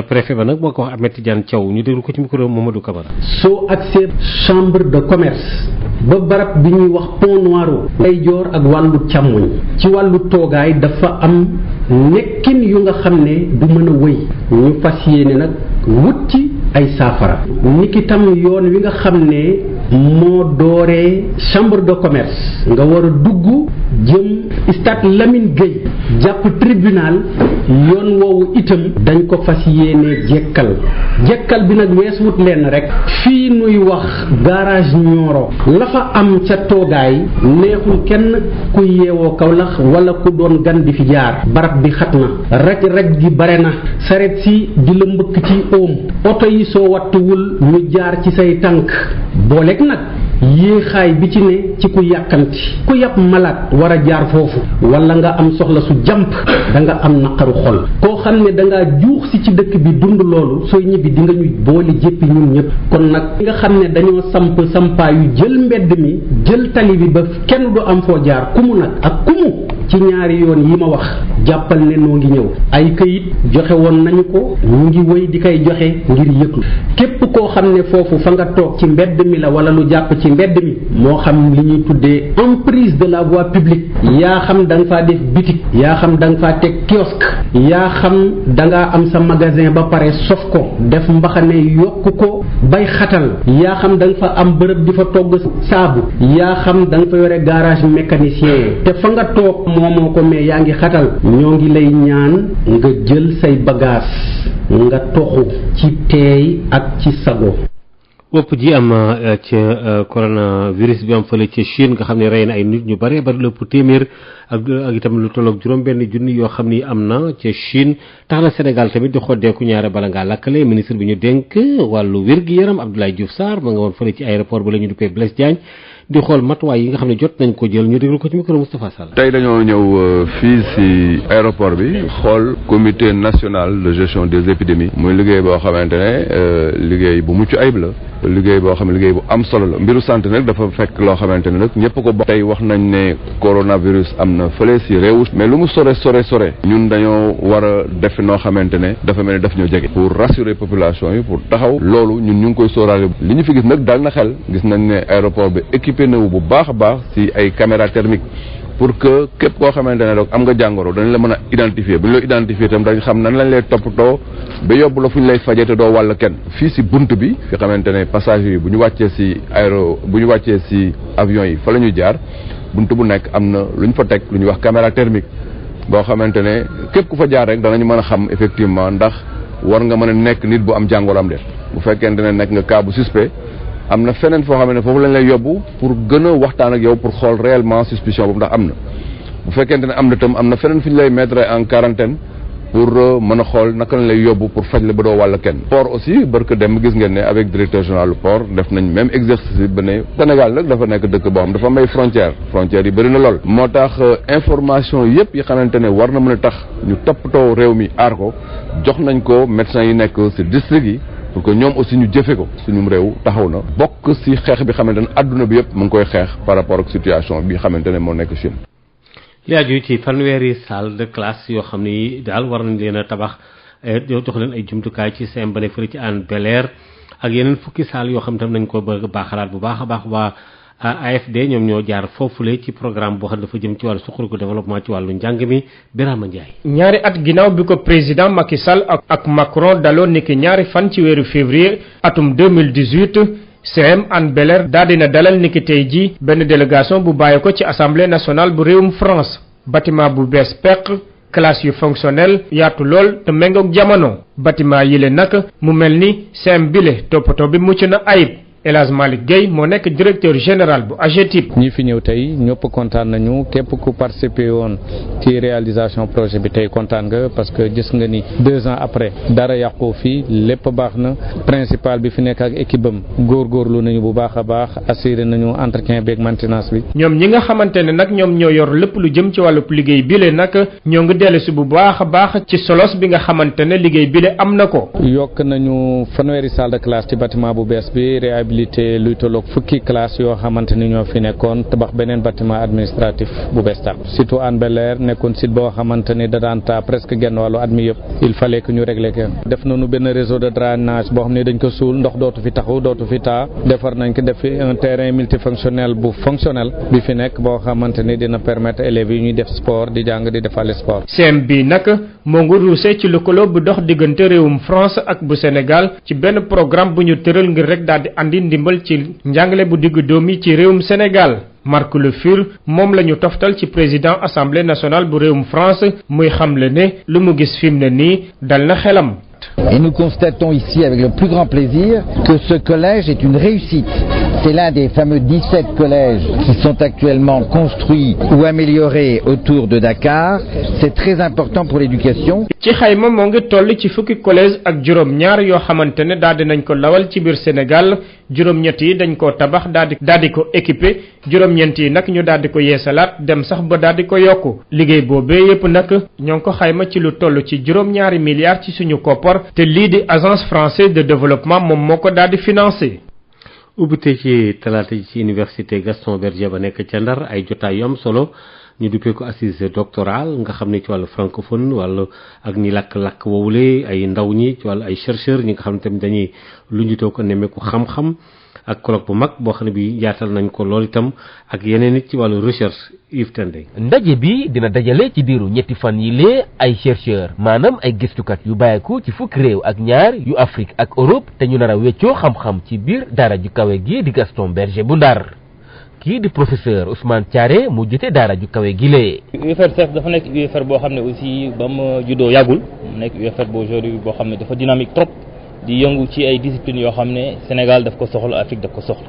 préfet ba nag moo ko wax Ahmed Tidiane Thiaw ñu déglu ko ci micro Mamadou Camara. soo accès chambre de commerce ba barab bi ñuy wax Pont Noiro lay joor ak wàllu càmmoñ ci wàllu toogaay dafa am nekkin yu nga xam ne du mën a wëy ñu fas yéene nag wut ci ay saafara niki tam yoon wi nga xam ne moo dooree chambre de commerce nga war a dugg jëm stade Lamine Gueye jàpp tribunal yoon woowu itam dañ ko fas yéene jekkal bi nag weesuwut leen rek fii nuy wax garage Nioro la fa am ca toogaay neexul kenn ku yeewoo Kaolack wala ku doon gan di fi jaar barab bi xat na raj gi bare na saret si di la mbëkk ci oom oto yi soo wattuwul ñu jaar ci say tànk booleeg nag yéexaay bi ci ne ci ku yàkkamti ku yàpp malade war a jaar foofu wala nga am soxla su jàmp da nga am naqaru xol koo xam ne da ngaa juux si ci dëkk bi dund loolu sooy ñibbi di nga ñu boole jéppi ñun ñëpp kon nag nga xam ne dañoo sampaa yu jël mbedd mi jël tali bi ba kenn du am foo jaar kumu nag ak kumu ci ñaari yoon yi ma wax jàppal ne noo ngi ñëw ay këyit joxe woon nañu ko ñu ngi wéy di koy joxe ngir yëglu képp koo xam ne foofu fa nga toog ci mbedd mi la wala lu jàpp ci mbedd mi moo xam li ñuy tuddee emprise de la voie publique yaa xam da nga faa def boutique yaa xam da nga faa teg kiosque yaa xam da ngaa am sa magasin ba pare sof ko def mbaxane yokk ko bay xatal yaa xam da nga fa am bërëb di fa togg saabu yaa xam da nga fa yore garage mécanicien te fa nga toog moomoo ko mais yaa ngi xatal ñoo ngi lay ñaan nga jël say bagage nga toxu ci teey ak ci sago. wopp ji am ca coronavirus bi am fële ca Chine nga xam ne rey na ay nit ñu bare bari lépp téeméer ak itam lu tolloog juróom-benn junni yoo xam ni am na ca Chine tax na Sénégal tamit di xoddeeku ñaare bala ngaa lakkale ministre bi ñu dénk wàllu wér-gi-yaram Abdoulaye Diouf Sarr ma nga woon fële ci aéroport ba la ñu duppee Blaise Diagne di xool matuwaay yi nga xam ne jot nañ ko jël ñu déglu ko ci micro Moustapha Sall. tey dañoo ñëw fii ci aéroport bi xool comité national de gestion des épidémies muy liggéey boo xamante ne liggéey bu mucc ayib la liggéey boo xam ne liggéey bu am solo la mbiru santé nag dafa fekk loo xamante ne nag ñëpp ko bokk. tey wax nañ ne coronavirus am na fële ci réew mais lu mu sore ñun dañoo war a def noo xamante ne dafa mel ni daf ñoo jege pour rassurer population yi pour taxaw loolu ñun ñu ngi koy sóoraale li ñu fi gis nag dal na xel gis nañ ne aéroport bi équipé na wu bu baax a baax ci ay caméra thermique pour que képp koo xamante ne donc am nga jàngoro dañ la mën a identifier bu ñu la identifier itam dañ xam nan lañ lay toppatoo ba yóbbu la fu ñu lay fajee te doo wàll kenn fii ci bunt bi fi xamante ne passagers yi bu ñu wàccee ci avion yi fa la ñuy jaar bunt bu nekk am na lu ñu fa teg lu ñuy wax caméra thermique boo xamante ne képp ku fa jaar rek danañu mën a xam effectivement ndax war nga mën a nekk nit bu am jàngoro am de bu fekkente ne nekk nga cas bu suspect am na feneen foo xam ne foofu lañ lay yóbbu pour gën a waxtaan ak yow pour xool réellement suspicion boobu ndax am na bu fekkente ne am na tam am na feneen fi ñu lay mettre en quarantaine pour mën a xool naka lañ lay yóbbu pour faj la ba doo wàll kenn. port aussi barke dem gis ngeen ne avec directeur général du port def nañ même exercice bi ba ne Sénégal nag dafa nekk dëkk boo xam dafa may frontière yi bëri na lool. moo tax information yëpp yi xamante ne war na mën a tax ñu toppatoo réew mi aar ko jox nañ ko médecins yi nekk ci district yi. pour que ñoom aussi ñu jëfe ko suñu réew taxaw na bokk ci xeex bi xamante ne adduna bi yëpp mu ngi koy xeex par rapport ak situation bi xamante ne moo nekk Chine. li aju ci fanweeri salle de classe yoo xam ni daal war nañ leen a tabax jox leen ay jumtukaay ci CEM ba ne fële ci Hann Bel-Air ak yeneen fukki salle yoo xam tam nañ ko bëgg baaxalaat bu baax a baax waa AFD ñoom ñoo jaar foofule ci programme boo xam ne dafa jëm ci wàllu suqaliku développement ci wàllu njàng mi Birama Ndiaye. ñaari at ginnaaw bi ko président Macky Sall ak Macron daloo niki ñaari fan ci weeru février atum 2018 CEM Hann Bel-Air daal dina dalal niki tey ji benn délégation bu bàyyi ko ci assemblée nationale bu réewum France bâtiment bu bees peq classe yu fonctionnel yaatu lool te méngoog jamono bâtiment yi le nag mu mel ni CEM bile toppatoo bi mucc na ayib. El Hadj Malick Gueye moo nekk directeur général bu AGETIP. ñi fi ñëw tey ñëpp kontaan nañu képp ku participer woon ci réalisation projet bi tey kontaan nga parce que gis nga ni 2 ans après dara yàqu fii lépp baax na principal bi fi nekk ak équipe am góorgóorlu nañu bu baax a baax assuré nañu entretien beeg maintenance bi. ñoom ñi nga xamante ne nag ñoom ñoo yor lépp lu jëm ci wàllu liggéey bile nag ñoo ngi dellusi bu baax a baax ci solos bi nga xamante ne liggéey bile am na ko. yokk nañu fanweeri salle de classe ci bâtiment bu bees bi réhabilité luy tolloog fukki classe yoo xamante ni ñoo fi nekkoon tabax beneen bâtiment administratif bu bees tax surtout Hann Bel-Air nekkoon site boo xamante ni da daan taa presque genn wàllu at mi yëpp il fallait que ñu régler ko def nañu benn réseau de drainage boo xam ne dañ ko suul ndox dootu fi taxaw dootu fi taa defar nañ ko def fi un terrain multifonctionnel bu fonctionnel bi fi nekk boo xamante ni dina permettre élèves yi ñuy def sport di jàng di defale sport. CEM bi nag moo ngi ruuse ci lëkkaloo bu dox diggante réewum France ak bu Sénégal ci benn programme bu ñu tëral ngir rek daal di andi ndimbal ci njàngale bu diggu doomi ci réewum Sénégal. Marc Le Fur moom la ñu toftal ci président assemblée nationale bu réewum France muy xamle ne lu mu gis fi mu ne nii dal na xelam. Et nous constatons ici avec le plus grand plaisir que ce collège est une réussite. C'est l'un des fameux 17 collèges qui sont actuellement construits ou améliorés autour de Dakar. C'est très important pour l'éducation. ci xayma moo ngi toll ci fukki collège ak juróom-ñaar yoo xamante ne daal di nañ ko lawal ci biir Sénégal juróom-ñett yi dañ koo tabax daal di ko équipé juróom-ñeent yi nag ñu daal di ko yeesalaat dem sax ba daal di ko yokku liggéey boobee yépp nag ñoo ngi ko xayma ci lu toll ci juróom-ñaari milliards ci suñu koppar te lii di agence française de développement moom moo ko daal di financé. ubbite ci talaata ji ci université Gaston Berger ba nekk ca Ndar ay jotaay yu am solo ñu duppee ko assise doctorale nga xam ne ci wàllu francophone wàllu ak ñi làkk-làkk woowule ay ndaw ñi ci wàllu ay chercheurs ñi nga xam ne tamit dañuy lu ñu toog ko nemmeeku xam-xam ak colloque bu mag boo xam ne bi yaatal nañ ko lool itam ak yeneen it ci wàllu recherche Yves Tendeng. ndaje bi dina dajale ci diiru ñetti fan yi lee ay chercheurs maanaam ay gëstukat yu bàyyeeku ci fukki réew ak ñaar yu Afrique ak Europe te ñu nar a weccoo xam-xam ci biir daara ju kawe gi di Gaston Berger bu Ndar kii di professeur Ousmane Thiaré mu jite daara ju kawe gi lee. UFR dafa nekk UFR boo xam ne aussi ba mu juddoo yàggul mu nekk UFR boo aujourd'hui boo xam ne dafa dynamique trop di yëngu ci ay disciplines yoo xam ne Sénégal daf ko soxla Afrique daf ko soxla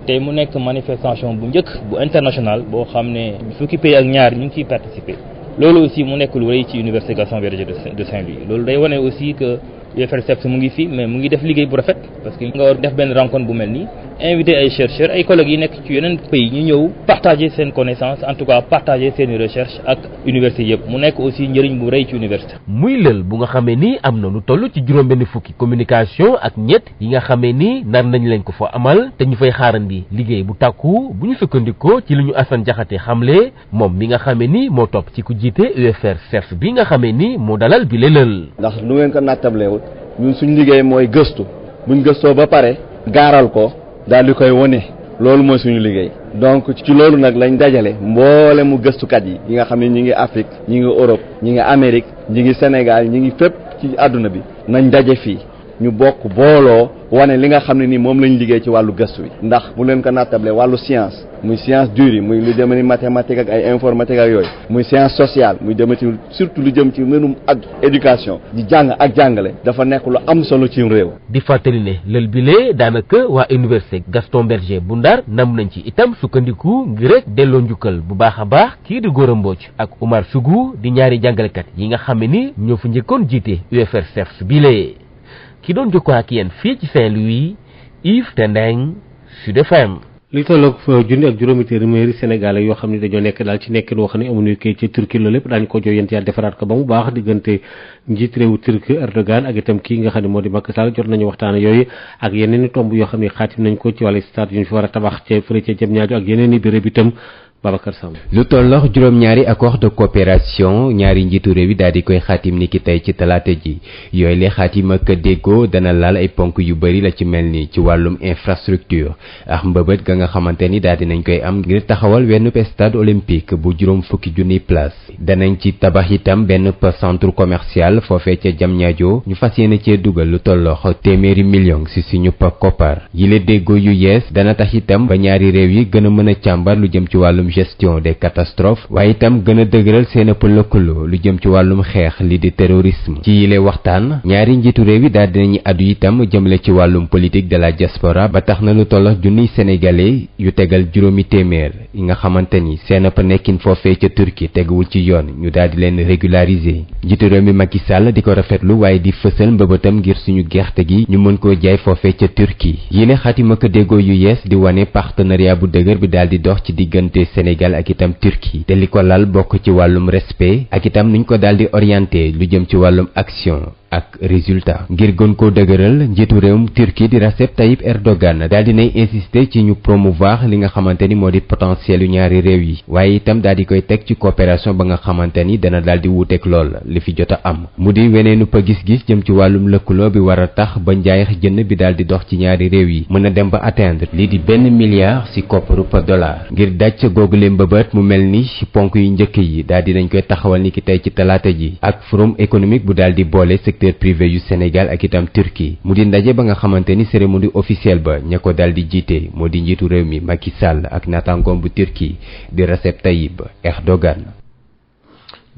tey mu nekk manifestation bu njëkk bu international boo xam ne fukki pays ak ñaar ñu ngi ciy participer loolu aussi mu nekk lu rëy ci université Gaston Berger de Saint-Louis loolu day wane aussi que UFR mu ngi fi mais mu ngi def liggéey bu rafet parce que nga war def benn rencontre bu mel nii invité ay chercheurs ay collègues yi nekk ci yeneen pays ñu ñëw partager seen connaissance en tout cas partager seen recherche ak université yëpp mu nekk aussi njëriñ bu rëy ci université. muy lël bu nga xamee ni am na lu toll ci juróom-benn fukki communication ak ñett yi nga xamee ni nar nañ leen ko fa amal te ñu fay xaarandi liggéey bu tàkku bu ñu sukkandikoo ci lu ñu Assane Diakhaté xamle moom mi nga xamee ni moo topp ci ku jiite UFR bi nga xamee ni moo dalal bi lël. ndax lu ngeen ko nattablewul ñun suñu liggéey mooy gëstu buñ gëstoo ba pare gaaral ko daal di koy wone loolu mooy suñu liggéey donc ci loolu nag lañ dajale mboole mu gëstukat yi nga xam ne ñi ngi Afrique ñi ngi Europe ñi ngi Amérique ñi ngi Sénégal ñi ngi fépp ci àdduna bi nañ daje fii ñu bokk booloo wane li nga xam ne ni moom lañ liggéey ci wàllu gëstu bi ndax bu leen ko nattable wàllu science muy science dure yi muy lu jëm ni mathématique ak ay informatique ak yooyu muy science sociale muy jëm ci surtout lu jëm ci mbirum ak éducation di jàng ak jàngale dafa nekk lu am solo ci réew. di fàttali ne lël bile daanaka waa université Gaston Berger bu Ndar nam nañ ci itam sukkandiku ngir rek delloo njukkal bu baax a baax kii di Gora Mbodj ak Oumar Sougou di ñaari jàngalekat yi nga xam ne ni ñoo fa njëkkoon jiite UFR bile. ki doon jokkoo ak yéen fii ci Saint-Louis Yves Tendeng Sud FM. li tolloog junni ak juróomi téeméeri sénégalais yoo xam ne dañoo nekk daal ci nekkin woo xam ne amuñu kay ci Turquie loolu lépp daañu ko jooyante yàlla defaraat ko ba mu baax diggante njiit réewu Turquie Erdogan ak itam kii nga xam ne moo di Macky Sall jot nañu waxtaan yooyu ak yeneen i tomb yoo xam ne xaatim nañ ko ci wàllu stade yu ñu fi war a tabax ca fële ca Diamniadio ak yeneen i béréb itam Babacar Samb. lu tollox juróom-ñaari accord de coopération ñaari njiitu réew yi daal di koy xaatim ni ki tey ci talaata ji yooyu le xaatim ak déggoo dana laal ay ponk yu bëri la ci mel ni ci wàllum infrastructure ak mbëbët ga nga xamante ni daal di nañ koy am ngir taxawal benn stade olympique bu juróom fukki junniy place danañ ci tabax itam benn centre commercial foofee ca Diamniadio ñu fas yéene cee dugal lu tollox téeméeri million si suñu koppar yile déggoo yu yees dana tax itam ba ñaari réew yi gën a mën a càmbar lu jëm ci wàllum gestion des catastrophes waaye itam gën a dëgëral seen ëpp lëkkaloo lu jëm ci wàllum xeex li di terrorisme ci yile waxtaan ñaari njiitu réew yi daal dinañu addu itam jëmale ci wàllum politique de la diaspora ba tax na lu tollox junniy sénégalais yu tegal juróomi téeméer yi nga xamante ni seen ëpp nekkin foofee ca Turquie teguwul ci yoon ñu daal di leen régulariser njiitu réew mi Macky Sall di ko rafetlu waaye di fësal mbëbëtam ngir suñu gerte gi ñu mën koo jaay foofee ca Turquie yile xaatima ko déggoo yu yees di wane partenariat bu dëgër bi daal di dox ci diggante Sénégal ak itam Turquie te li ko lal bokk ci wàllum respect ak itam nuñ ko daal di orienté lu jëm ci wàllum action ak résultat ngir gën koo dëgëral njiitu réewum Turquie di Recep Tayyip Erdogan daal di nay insister ci ñu promouvoir li nga xamante ni moo di potentiel yu ñaari réew yi waaye itam daal di koy teg ci coopération ba nga xamante ni dana daal di wuuteeg lool li fi jot a am mu di weneenu pa gis-gis jëm ci wàllum lëkkaloo bi war a tax ba njaay jënd bi daal di dox ci ñaari réew yi mën a dem ba atteindre lii di $1 milliard ci kopparu dollar ngir daj googule mbëbët mu mel ni ponk yu njëkk yi daal di nañ koy taxawal ni ki tey ci talaata ji ak forum économique bu daal di boole secteur privé yu Sénégal ak itam Turquie mu di ndaje ba nga xamante ni cérémonie officielle ba ña ko daal di jiite moo di njiitu réew mi Macky Sall ak naataangoom bu Turquie di Recep Tayyip Erdogan.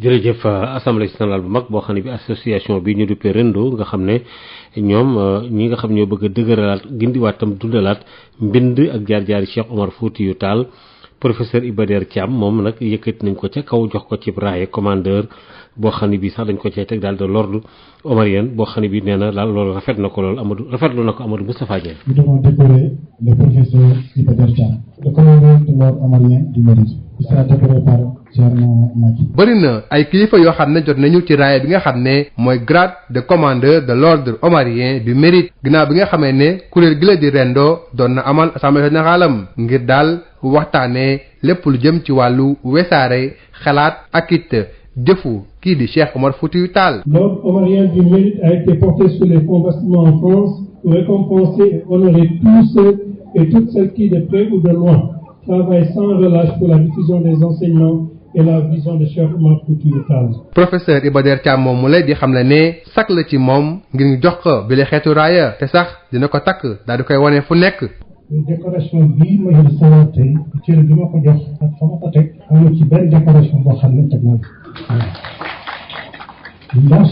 jërëjëf assemblée nationale bu mag boo xam ne bi association bi ñu duppee Rendo nga xam ne ñoom ñi nga xam ñoo bëgg a dëgëralaat gindiwaat tam dundalaat mbind ak jaar-jaari Cheikh Omar Foutiyou Tall professeur Iba Der Thiam moom nag yëkkati nañ ko ca kaw jox ko ci raaye commandeur boo xam ne bii sax dañ ko cee teg daal de l'ordre omarien boo xam ne bii nee na daal loolu rafet na ko loolu Amadou rafetlu na ko Amadou Moustapha Dieng. Nous devons décorer le professeur Iba Der Thiam, le commandeur de l'ordre omarien du mérite. Il sera décoré par bëri na ay kilifa yoo xam ne jot nañu ci raaya bi nga xam ne mooy grade de commandeur de l'ordre omarien du mérite ginnaaw bi nga xamee ne kuréel gi la di Rendo doon na amal assemblée générale am ngir daal waxtaanee lépp lu jëm ci wàllu wesaare xalaat ak it jëfu kii di Cheikh Omar Foutiyou Tall. L'ordre omarien du mérite a été porté sur les fonds bâtiments en France pour récompenser et honorer tous ceux et toutes celles qui, de près ou de loin, travaillent sans relâche pour la diffusion des enseignements et la vision de Cheikh Omar Foutiyou Tall. Professeur Iba Der Thiam moom mu lay di xam ne sak la ci moom ngir ñu jox ko bi la xeetu raaya te sax dina ko takk daal di koy wane fu nekk. décoration bii ma jël sama tey cër bi ma ko jox ak fa ma ko teg amul ci benn décoration boo xam ne teg naa ko ndax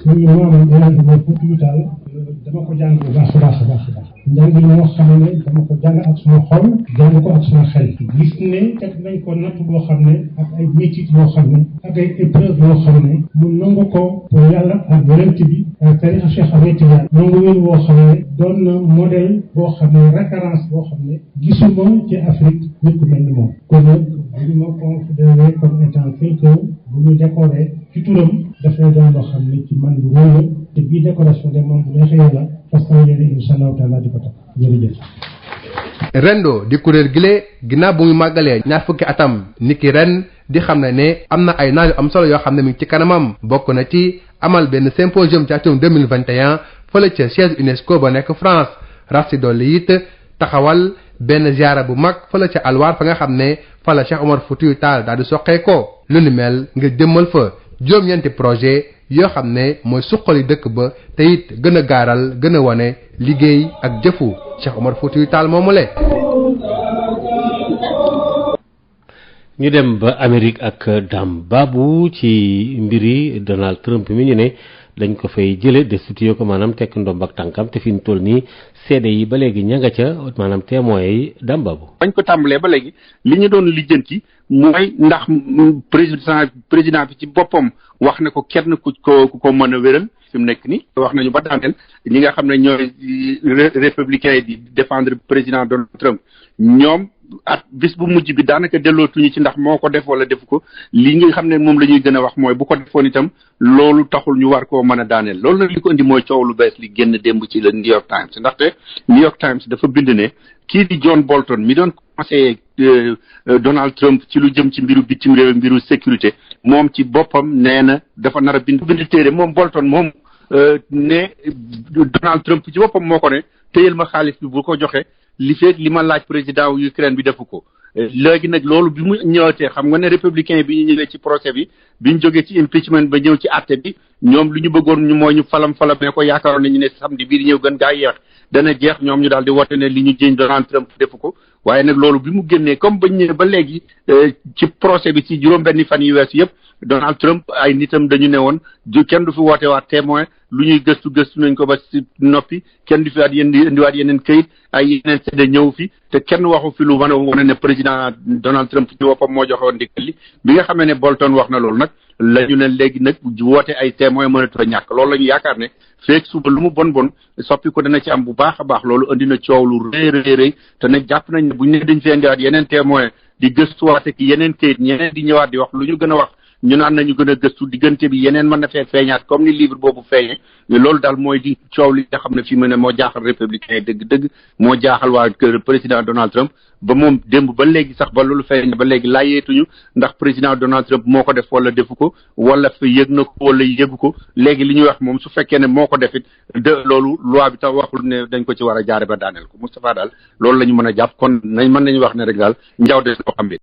suñu maam El Hadj Omar Foutiyou Tall dama ko jàng bu baax a baax a baax a baax njàng moo xam ne dama ko jàng ak suma xol jàng ko ak suma xel gis ne teg nañ ko natt boo xam ne ak ay métit yoo xam ne ak ay épreuve yoo xam ne mu nangu ko pour yàlla ak yonent bi ak tarixa Cheikh Ahmed Tidiane nangu wéen boo xam ne doon na modèle boo xam ne référence boo xam ne gisuma ci Afrique nit ku mel ni moom kon nag bu ñu ma considéré comme étant quelqu'un bu ñu décoré ci turam dafay doon loo xam ne ci man lu rëy la te bii décoration de moom bu neexee yàlla fas yéene incha allahu taala di ko tax jërëjëf. Rendo di kuréel gile ginnaaw bu mu màggalee ñaar fukki atam niki ren di xam ne am na ay naaj yu am solo yoo xam ne mi ngi ci kanamam bokk na ci amal benn symposium ci atum 2021 fële ca siège UNESCO ba nekk France rax si dolli it taxawal benn ziara bu mag fële ca Alwaar fa nga xam ne fa la Cheikh Omar Foutiyou Tall daal di soqee ko lu ni mel ngir jëmmal fa juróom-ñeenti projet yoo xam ne mooy suqali dëkk ba te it gën a gaaral gën a wane liggéey ak jëfu Cheikh Omar Foutiyou Tall moomule. ñu dem ba Amérique ak Dame Babou ci mbiri Donald Trump mi ñu ne dañ ko fay jële destitué ko maanaam tekk ndomb ak tànkam te fi ñu toll nii seede yi ba léegi ña nga ca maanaam témoins yi Dame Babou. bañ ko tàmbalee ba léegi li ñu doon lijjanti mooy ndax président bi ci boppam wax na ko kenn ku ko mën a wéral fi mu nekk nii wax nañu ba daaneel ñi nga xam ne ñooy républicains yi di défendre président Donald Trump ñoom at bis bu mujj bi daanaka dellootuñu ci ndax moo ko def wala defu ko li nga xam ne moom la ñuy gën a wax mooy bu ko defoon itam loolu taxul ñu war koo mën a daaneel loolu nag li ko indi mooy coow lu bees li génn démb ci le New York Times ndaxte New York Times dafa bind ne kii di John Bolton mi doon conseiller Donald Trump ci lu jëm ci mbiru bitim réew mbiru sécurité moom ci boppam nee na dafa nar a bind téere moom Bolton moom ne Donald Trump ci boppam moo ko ne téyel ma xaalis bi bu ko joxe li feeg li ma laaj président wu Ukraine bi defu ko léegi nag loolu bi mu ñëwatee xam nga ne républicain bi ñu ñëwee ci procès bi ñu jógee ci impeachment ba ñëw ci àtte bi ñoom lu ñu bëggoon ñu mooy ñu falam-falamee ko yaakaaroon nañu ne samedi bii di ñëw gën gaa yeex dana jeex ñoom ñu daal di wote ne li ñu jéñ Donald Trump defu ko waaye nag loolu bi mu génnee comme bañ ñëwee ba léegi ci procès bi ci juróom-benni fan yu weesu yëpp Donald Trump ay nitam dañu ne woon kenn du fi woote waat témoin lu ñuy gëstu nañ ko ba ci noppi kenn du fi waat indiwaat yeneen këyit ay yeneen seede ñëw fi te kenn waxu fi lu mën a wane ne président Donald Trump ci boppam moo joxe woon ndigal li bi nga xamee ne Bolton wax na loolu nag la ñu ne léegi nag woote ay témoin mënatu a ñàkk loolu la ñu yaakaar ne feek suba lu mu bon soppi ko dana ci am bu baax a baax loolu andi na coow lu rëy te nag jàpp nañ ne buñ ne dañ fi indiwaat yeneen témoin di gëstuwaate ki yeneen këyit ñeneen di ñëwaat di wax lu ñu gën a wax ñu naan nañu gën a gëstu diggante bi yeneen mën na fee feeñaat comme ni livre boobu feeñee loolu daal mooy di coow li nga xam ne fi mu ne moo jaaxal républicain dëgg-dëgg moo jaaxal waa président Donald Trump ba moom démb ba léegi sax ba loolu feeñ ba léegi laayeetuñu ndax président Donald Trump moo ko def wala defu ko wala fi yëg na ko wala yëgu ko léegi li ñuy wax moom su fekkee ne moo ko defit loolu loi bi tax waxul ne dañ ko ci war a jaare ba daaneel ko Moustapha daal loolu la ñu mën a jàpp kon mën nañu wax ne rek daal njaw de loo xam bi